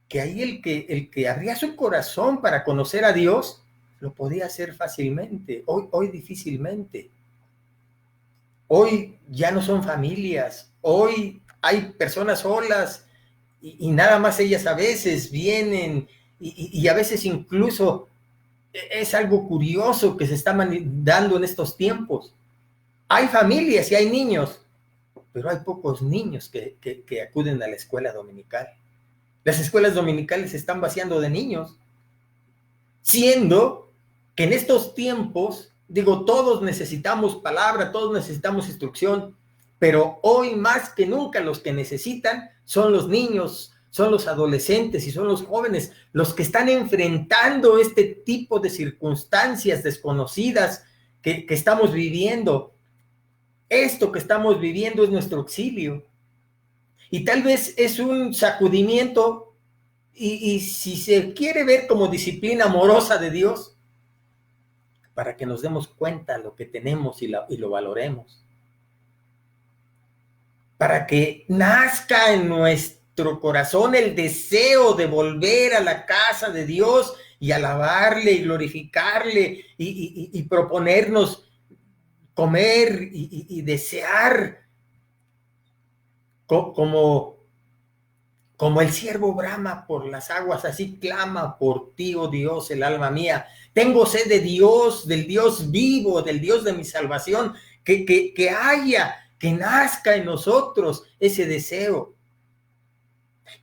que ahí el que abría su corazón para conocer a Dios, lo podía hacer fácilmente. Hoy difícilmente. Hoy ya no son familias, hoy hay personas solas y nada más ellas a veces vienen y a veces incluso es algo curioso que se está dando en estos tiempos. Hay familias y hay niños, pero hay pocos niños que acuden a la escuela dominical. Las escuelas dominicales se están vaciando de niños, siendo que en estos tiempos, digo, todos necesitamos palabra, todos necesitamos instrucción, pero hoy más que nunca los que necesitan son los niños, son los adolescentes y son los jóvenes, los que están enfrentando este tipo de circunstancias desconocidas que estamos viviendo. Esto que estamos viviendo es nuestro auxilio. Y tal vez es un sacudimiento, y si se quiere ver como disciplina amorosa de Dios, para que nos demos cuenta de lo que tenemos y lo valoremos. Para que nazca en nuestro corazón el deseo de volver a la casa de Dios y alabarle y glorificarle y proponernos comer y desear como el ciervo brama por las aguas, así clama por ti, oh Dios, el alma mía. Tengo sed de Dios, del Dios vivo, del Dios de mi salvación, que haya, que nazca en nosotros ese deseo.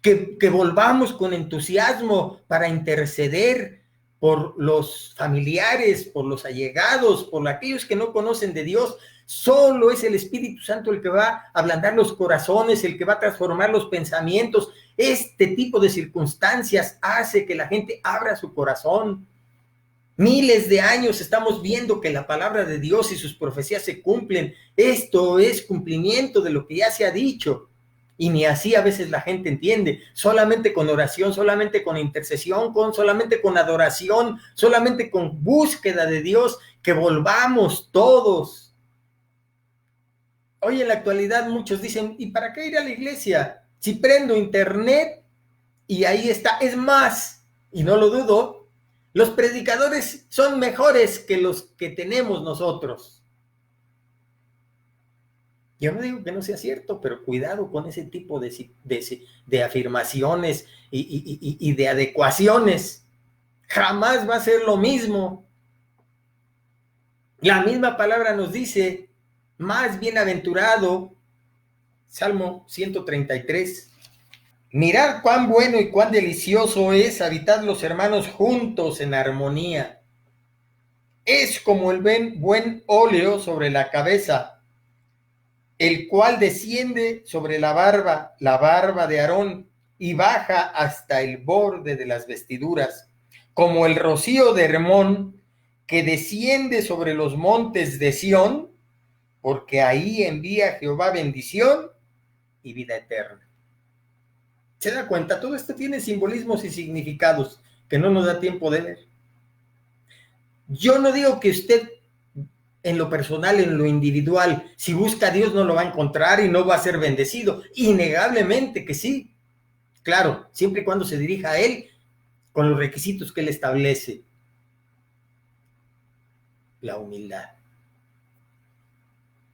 Que volvamos con entusiasmo para interceder por los familiares, por los allegados, por aquellos que no conocen de Dios. Solo es el Espíritu Santo el que va a ablandar los corazones, el que va a transformar los pensamientos. Este tipo de circunstancias hace que la gente abra su corazón. Miles de años estamos viendo que la palabra de Dios y sus profecías se cumplen. Esto es cumplimiento de lo que ya se ha dicho. Y ni así a veces la gente entiende. Solamente con oración, solamente con intercesión, solamente con adoración, solamente con búsqueda de Dios, que volvamos todos. Hoy en la actualidad muchos dicen, ¿y para qué ir a la iglesia? Si prendo internet y ahí está. Es más, y no lo dudo, los predicadores son mejores que los que tenemos nosotros. Yo no digo que no sea cierto, pero cuidado con ese tipo de afirmaciones y de adecuaciones. Jamás va a ser lo mismo. La misma palabra nos dice, más bienaventurado, Salmo 133. Mirad cuán bueno y cuán delicioso es habitar los hermanos juntos en armonía. Es como el buen óleo sobre la cabeza, el cual desciende sobre la barba de Aarón, y baja hasta el borde de las vestiduras, como el rocío de Hermón, que desciende sobre los montes de Sión, porque ahí envía Jehová bendición y vida eterna. ¿Se da cuenta? Todo esto tiene simbolismos y significados que no nos da tiempo de ver. Yo no digo que usted, en lo personal, en lo individual, si busca a Dios no lo va a encontrar y no va a ser bendecido. Innegablemente que sí. Claro, siempre y cuando se dirija a Él con los requisitos que Él establece. La humildad.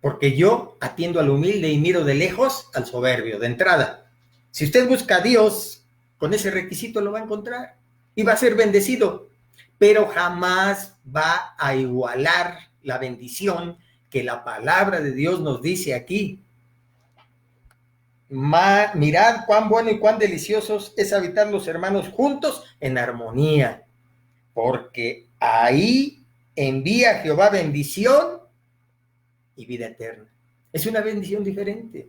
Porque yo atiendo al humilde y miro de lejos al soberbio, de entrada. Si usted busca a Dios, con ese requisito lo va a encontrar y va a ser bendecido, pero jamás va a igualar la bendición que la palabra de Dios nos dice aquí. Mirad cuán bueno y cuán deliciosos es habitar los hermanos juntos en armonía, porque ahí envía Jehová bendición y vida eterna. Es una bendición diferente.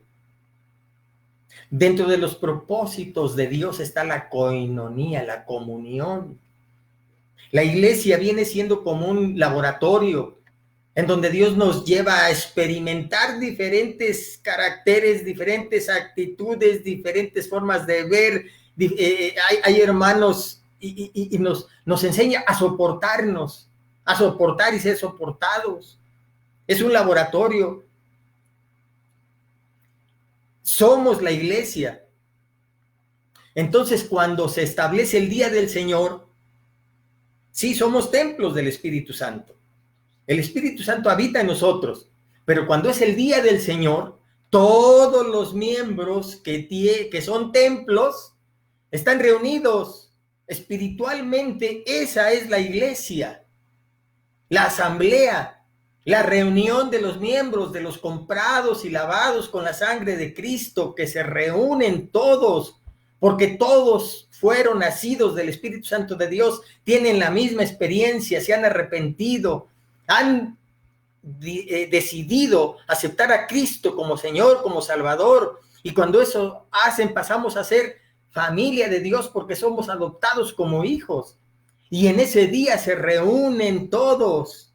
Dentro de los propósitos de Dios está la koinonía, la comunión. La iglesia viene siendo como un laboratorio en donde Dios nos lleva a experimentar diferentes caracteres, diferentes actitudes, diferentes formas de ver. Hay hermanos y nos enseña a soportarnos, a soportar y ser soportados. Es un laboratorio. Somos la iglesia. Entonces, cuando se establece el día del Señor, sí, somos templos del Espíritu Santo. El Espíritu Santo habita en nosotros, pero cuando es el día del Señor, todos los miembros que son templos están reunidos espiritualmente. Esa es la iglesia, la asamblea, La reunión de los miembros, de los comprados y lavados con la sangre de Cristo, que se reúnen todos, porque todos fueron nacidos del Espíritu Santo de Dios, tienen la misma experiencia, se han arrepentido, han decidido aceptar a Cristo como Señor, como Salvador, y cuando eso hacen, pasamos a ser familia de Dios porque somos adoptados como hijos. Y en ese día se reúnen todos.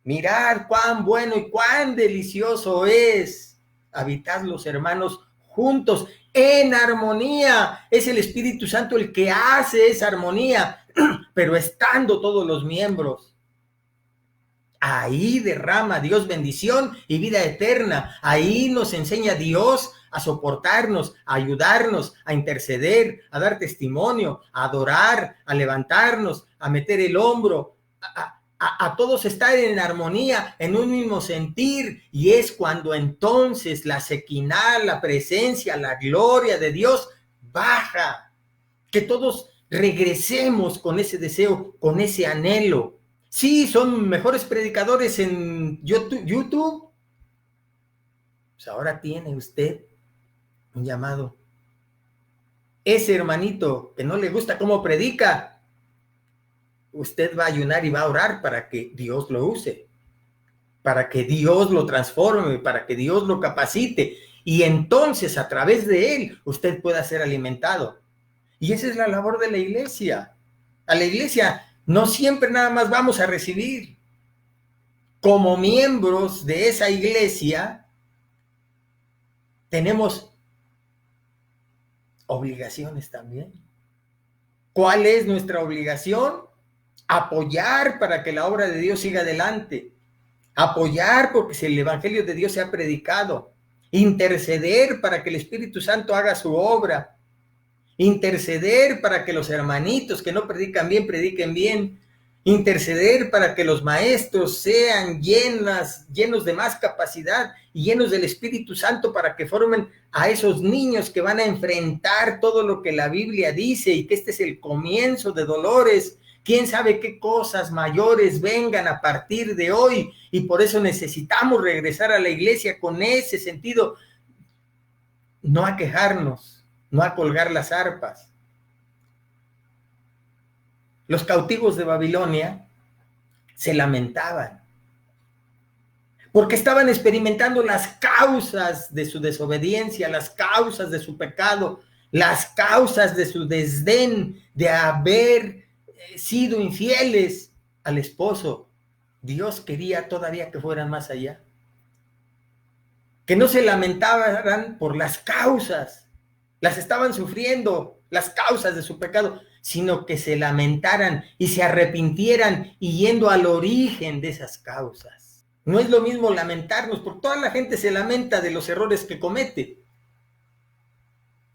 Mirad cuán bueno y cuán delicioso es habitar los hermanos juntos en armonía. Es el Espíritu Santo el que hace esa armonía, pero estando todos los miembros. Ahí derrama Dios bendición y vida eterna. Ahí nos enseña Dios a soportarnos, a ayudarnos, a interceder, a dar testimonio, a adorar, a levantarnos, a meter el hombro, a todos estar en armonía, en un mismo sentir, y es cuando entonces la Shekinah, la presencia, la gloria de Dios baja, que todos regresemos con ese deseo, con ese anhelo. Sí, son mejores predicadores en YouTube. Pues ahora tiene usted un llamado. Ese hermanito que no le gusta cómo predica, usted va a ayunar y va a orar para que Dios lo use, para que Dios lo transforme, para que Dios lo capacite, y entonces a través de él usted pueda ser alimentado. Y esa es la labor de la iglesia. A la iglesia no siempre nada más vamos a recibir. Como miembros de esa iglesia tenemos obligaciones también. ¿Cuál es nuestra obligación? Apoyar para que la obra de Dios siga adelante, apoyar porque si el evangelio de Dios sea predicado, interceder para que el Espíritu Santo haga su obra, interceder para que los hermanitos que no predican bien, prediquen bien, interceder para que los maestros sean llenos de más capacidad y llenos del Espíritu Santo para que formen a esos niños que van a enfrentar todo lo que la Biblia dice y que este es el comienzo de dolores. Quién sabe qué cosas mayores vengan a partir de hoy, y por eso necesitamos regresar a la iglesia con ese sentido, no a quejarnos, no a colgar las arpas. Los cautivos de Babilonia se lamentaban porque estaban experimentando las causas de su desobediencia, las causas de su pecado, las causas de su desdén, de haber sido infieles al esposo. Dios quería todavía que fueran más allá, que no se lamentaran por las causas, las estaban sufriendo, las causas de su pecado, sino que se lamentaran y se arrepintieran y yendo al origen de esas causas. No es lo mismo lamentarnos, porque toda la gente se lamenta de los errores que comete,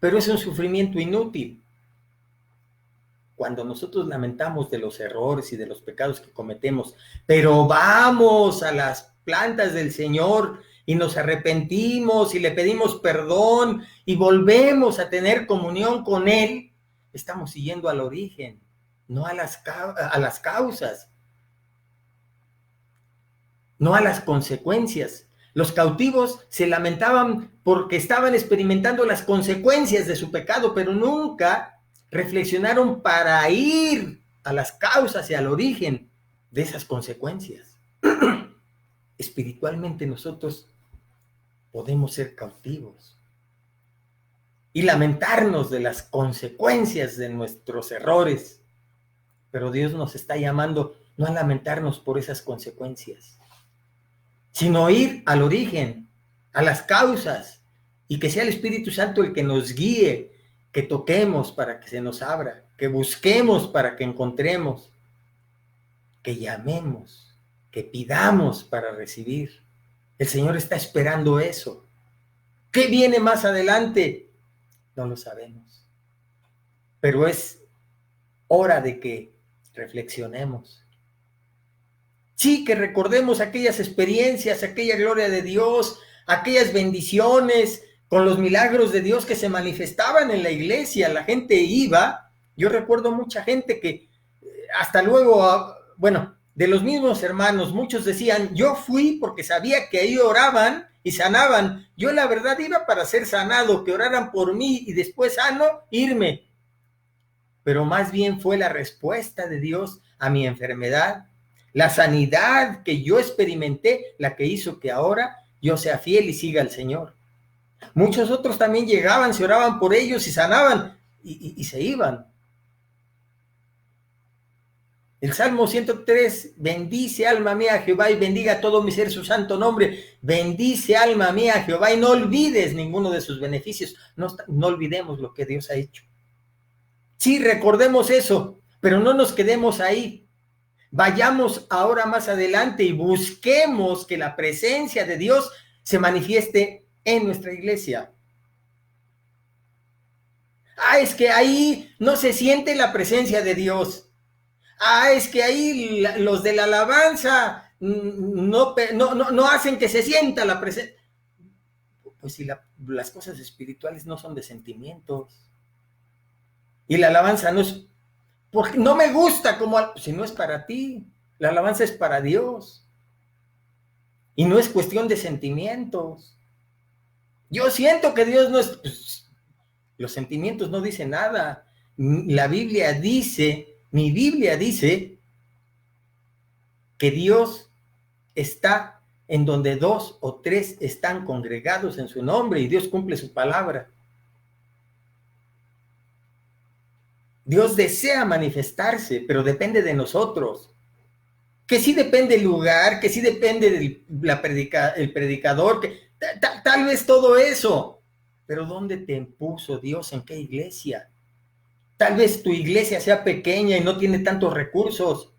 pero es un sufrimiento inútil. Cuando nosotros lamentamos de los errores y de los pecados que cometemos, pero vamos a las plantas del Señor y nos arrepentimos y le pedimos perdón y volvemos a tener comunión con Él, estamos siguiendo al origen, no a las causas, no a las consecuencias. Los cautivos se lamentaban porque estaban experimentando las consecuencias de su pecado, pero nunca reflexionaron para ir a las causas y al origen de esas consecuencias. Espiritualmente nosotros podemos ser cautivos y lamentarnos de las consecuencias de nuestros errores, pero Dios nos está llamando no a lamentarnos por esas consecuencias, sino ir al origen, a las causas, y que sea el Espíritu Santo el que nos guíe, que toquemos para que se nos abra, que busquemos para que encontremos, que llamemos, que pidamos para recibir. El Señor está esperando eso. ¿Qué viene más adelante? No lo sabemos. Pero es hora de que reflexionemos. Sí, que recordemos aquellas experiencias, aquella gloria de Dios, aquellas bendiciones, con los milagros de Dios que se manifestaban en la iglesia. La gente iba, yo recuerdo mucha gente que hasta luego, bueno, de los mismos hermanos, muchos decían, yo fui porque sabía que ahí oraban y sanaban. Yo la verdad iba para ser sanado, que oraran por mí y después sano, irme. Pero más bien fue la respuesta de Dios a mi enfermedad, la sanidad que yo experimenté, la que hizo que ahora yo sea fiel y siga al Señor. Muchos otros también llegaban, se oraban por ellos y sanaban y se iban. El Salmo 103, bendice alma mía a Jehová y bendiga todo mi ser su santo nombre. Bendice alma mía a Jehová y no olvides ninguno de sus beneficios. No olvidemos lo que Dios ha hecho. Sí, recordemos eso, pero no nos quedemos ahí. Vayamos ahora más adelante y busquemos que la presencia de Dios se manifieste en nuestra iglesia. Es que ahí no se siente la presencia de Dios. Es que ahí los de la alabanza no hacen que se sienta la presencia. Pues si las cosas espirituales no son de sentimientos. Y la alabanza no es, porque no me gusta, como si no es para ti. La alabanza es para Dios. Y no es cuestión de sentimientos. Yo siento que Dios no es, pues, los sentimientos no dicen nada. La Biblia dice, mi Biblia dice que Dios está en donde 2 o 3 están congregados en su nombre y Dios cumple su palabra. Dios desea manifestarse, pero depende de nosotros. Que sí depende el lugar, que sí depende del predicador, que tal vez todo eso. Pero ¿dónde te puso Dios? ¿En qué iglesia? Tal vez tu iglesia sea pequeña y no tiene tantos recursos,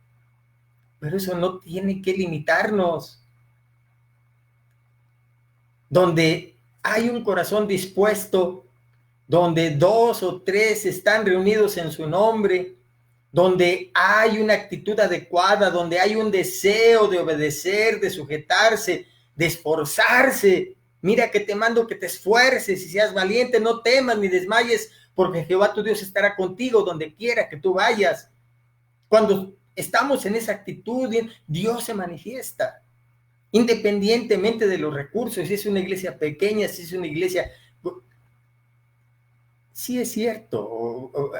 pero eso no tiene que limitarnos. Donde hay un corazón dispuesto, donde 2 o 3 están reunidos en su nombre, donde hay una actitud adecuada, donde hay un deseo de obedecer, de sujetarse, de esforzarse. Mira que te mando que te esfuerces y seas valiente, no temas ni desmayes, porque Jehová tu Dios estará contigo donde quiera que tú vayas. Cuando estamos en esa actitud, Dios se manifiesta, independientemente de los recursos, si es una iglesia pequeña, si es una iglesia... Sí es cierto,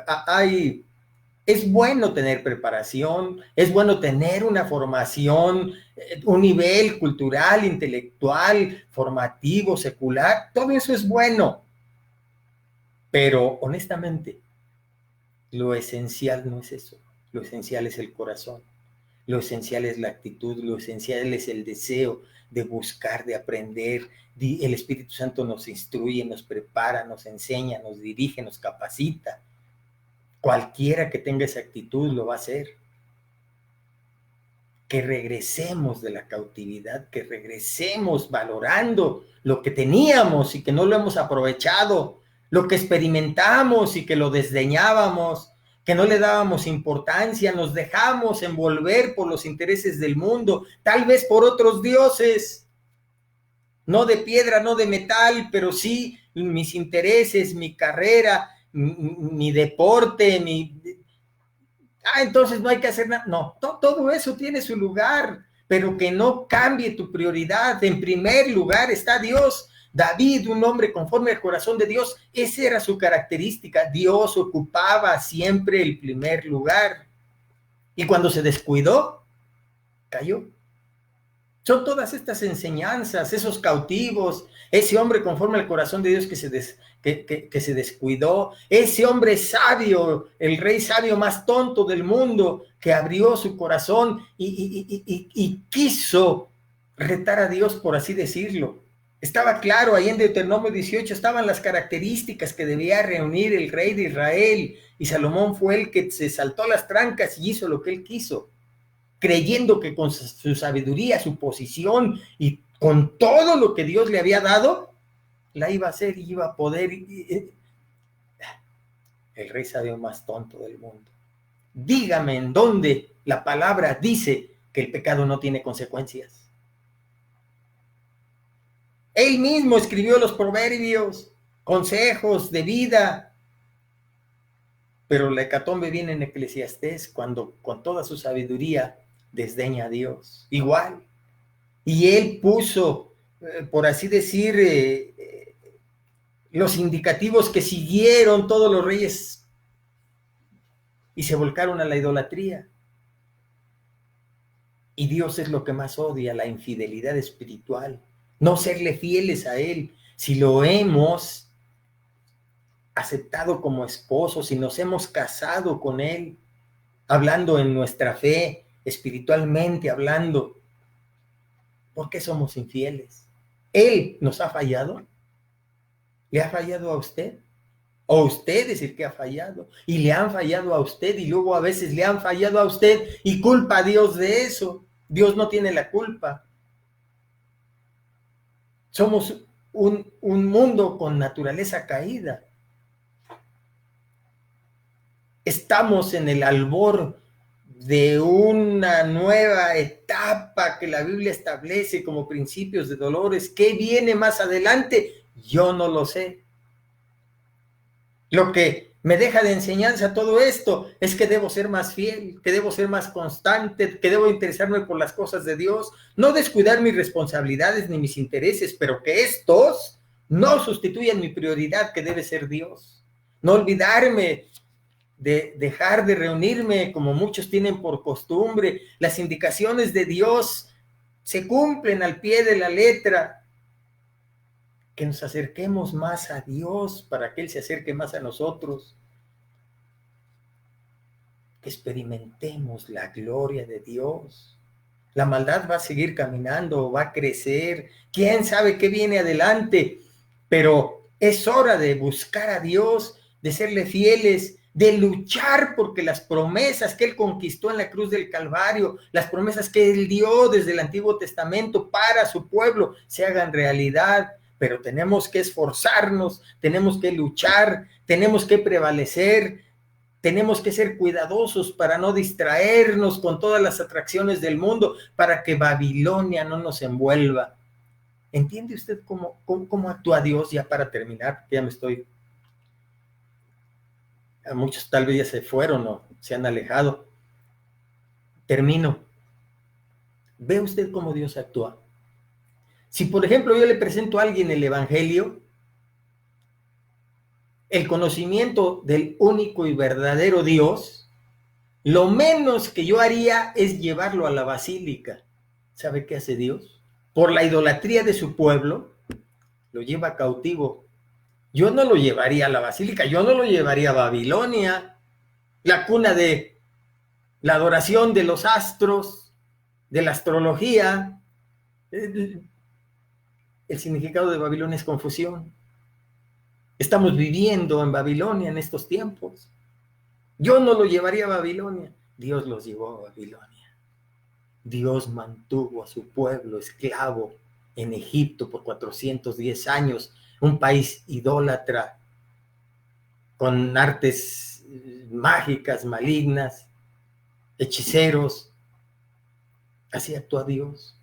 es bueno tener preparación, es bueno tener una formación, un nivel cultural, intelectual, formativo, secular, todo eso es bueno. Pero honestamente, lo esencial no es eso, lo esencial es el corazón, lo esencial es la actitud, lo esencial es el deseo de buscar, de aprender. El Espíritu Santo nos instruye, nos prepara, nos enseña, nos dirige, nos capacita. Cualquiera que tenga esa actitud lo va a hacer. Que regresemos de la cautividad, que regresemos valorando lo que teníamos y que no lo hemos aprovechado, lo que experimentamos y que lo desdeñábamos, que no le dábamos importancia, nos dejamos envolver por los intereses del mundo, tal vez por otros dioses, no de piedra, no de metal, pero sí mis intereses, mi carrera, mi deporte, entonces no hay que hacer nada. No, todo eso tiene su lugar, pero que no cambie tu prioridad. En primer lugar está Dios. David, un hombre conforme al corazón de Dios, esa era su característica. Dios ocupaba siempre el primer lugar. Y cuando se descuidó, cayó. Son todas estas enseñanzas, esos cautivos, ese hombre conforme al corazón de Dios que se descuidó, ese hombre sabio, el rey sabio más tonto del mundo, que abrió su corazón y quiso retar a Dios, por así decirlo. Estaba claro, ahí en Deuteronomio 18 estaban las características que debía reunir el rey de Israel, y Salomón fue el que se saltó las trancas y hizo lo que él quiso, creyendo que con su sabiduría, su posición y con todo lo que Dios le había dado, la iba a hacer y iba a poder. El rey sabio más tonto del mundo. Dígame en dónde la palabra dice que el pecado no tiene consecuencias. Él mismo escribió los proverbios, consejos de vida, pero la hecatombe viene en Eclesiastés, cuando con toda su sabiduría desdeña a Dios, igual. Y él puso, por así decir, los indicativos que siguieron todos los reyes y se volcaron a la idolatría. Y Dios es lo que más odia, la infidelidad espiritual, no serle fieles a Él. Si lo hemos aceptado como esposo, si nos hemos casado con Él, hablando en nuestra fe, espiritualmente hablando, ¿por qué somos infieles? ¿Él nos ha fallado? ¿Le ha fallado a usted? ¿O usted es el que ha fallado? Y le han fallado a usted y luego a veces le han fallado a usted y culpa a Dios de eso. Dios no tiene la culpa. Somos un mundo con naturaleza caída. Estamos en el albor de una nueva etapa que la Biblia establece como principios de dolores. ¿Qué viene más adelante? Yo no lo sé. Lo que me deja de enseñanza todo esto es que debo ser más fiel, que debo ser más constante, que debo interesarme por las cosas de Dios, no descuidar mis responsabilidades ni mis intereses, pero que estos no sustituyan mi prioridad, que debe ser Dios. No olvidarme de dejar de reunirme como muchos tienen por costumbre. Las indicaciones de Dios se cumplen al pie de la letra. Que nos acerquemos más a Dios para que Él se acerque más a nosotros. Que experimentemos la gloria de Dios. La maldad va a seguir caminando, va a crecer. ¿Quién sabe qué viene adelante? Pero es hora de buscar a Dios, de serle fieles, de luchar porque las promesas que Él conquistó en la cruz del Calvario, las promesas que Él dio desde el Antiguo Testamento para su pueblo, se hagan realidad. Pero tenemos que esforzarnos, tenemos que luchar, tenemos que prevalecer, tenemos que ser cuidadosos para no distraernos con todas las atracciones del mundo, para que Babilonia no nos envuelva. ¿Entiende usted cómo actúa Dios? Ya para terminar, ya me estoy... A muchos tal vez ya se fueron o se han alejado. Termino. ¿Ve usted cómo Dios actúa? Si, por ejemplo, yo le presento a alguien el Evangelio, el conocimiento del único y verdadero Dios, lo menos que yo haría es llevarlo a la basílica. ¿Sabe qué hace Dios? Por la idolatría de su pueblo, lo lleva cautivo. Yo no lo llevaría a la basílica, yo no lo llevaría a Babilonia, la cuna de la adoración de los astros, de la astrología. El significado de Babilonia es confusión. Estamos viviendo en Babilonia en estos tiempos. Yo no lo llevaría a Babilonia. Dios los llevó a Babilonia. Dios mantuvo a su pueblo esclavo en Egipto por 410 años, un país idólatra, con artes mágicas, malignas, hechiceros. Así actúa Dios.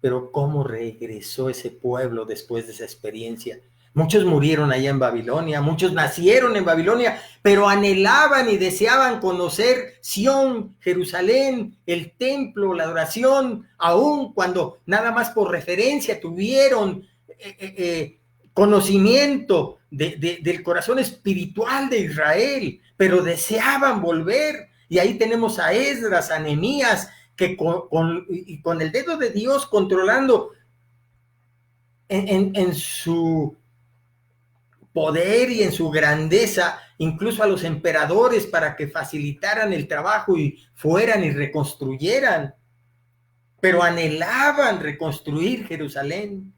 Pero ¿cómo regresó ese pueblo después de esa experiencia? Muchos murieron allá en Babilonia, muchos nacieron en Babilonia, pero anhelaban y deseaban conocer Sión, Jerusalén, el templo, la adoración, aun cuando nada más por referencia tuvieron conocimiento del corazón espiritual de Israel, pero deseaban volver. Y ahí tenemos a Esdras, a Nehemías, que con el dedo de Dios controlando en su poder y en su grandeza, incluso a los emperadores para que facilitaran el trabajo y fueran y reconstruyeran. Pero anhelaban reconstruir Jerusalén,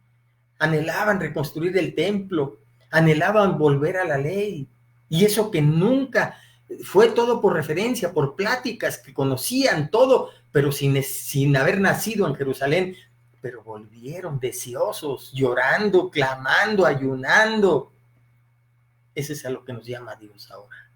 anhelaban reconstruir el templo, anhelaban volver a la ley. Y eso que nunca fue todo por referencia, por pláticas que conocían todo, pero sin haber nacido en Jerusalén. Pero volvieron deseosos, llorando, clamando, ayunando. Ese es a lo que nos llama Dios ahora.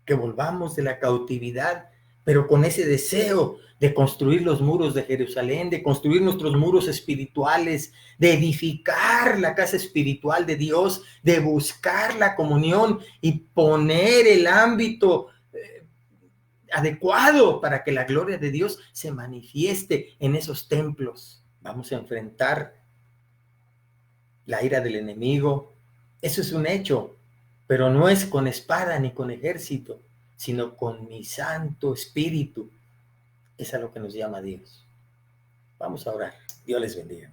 Que volvamos de la cautividad, pero con ese deseo de construir los muros de Jerusalén, de construir nuestros muros espirituales, de edificar la casa espiritual de Dios, de buscar la comunión y poner el ámbito adecuado para que la gloria de Dios se manifieste en esos templos. Vamos a enfrentar la ira del enemigo. Eso es un hecho, pero no es con espada ni con ejército, sino con mi Santo Espíritu. Es a lo que nos llama Dios. Vamos a orar. Dios les bendiga.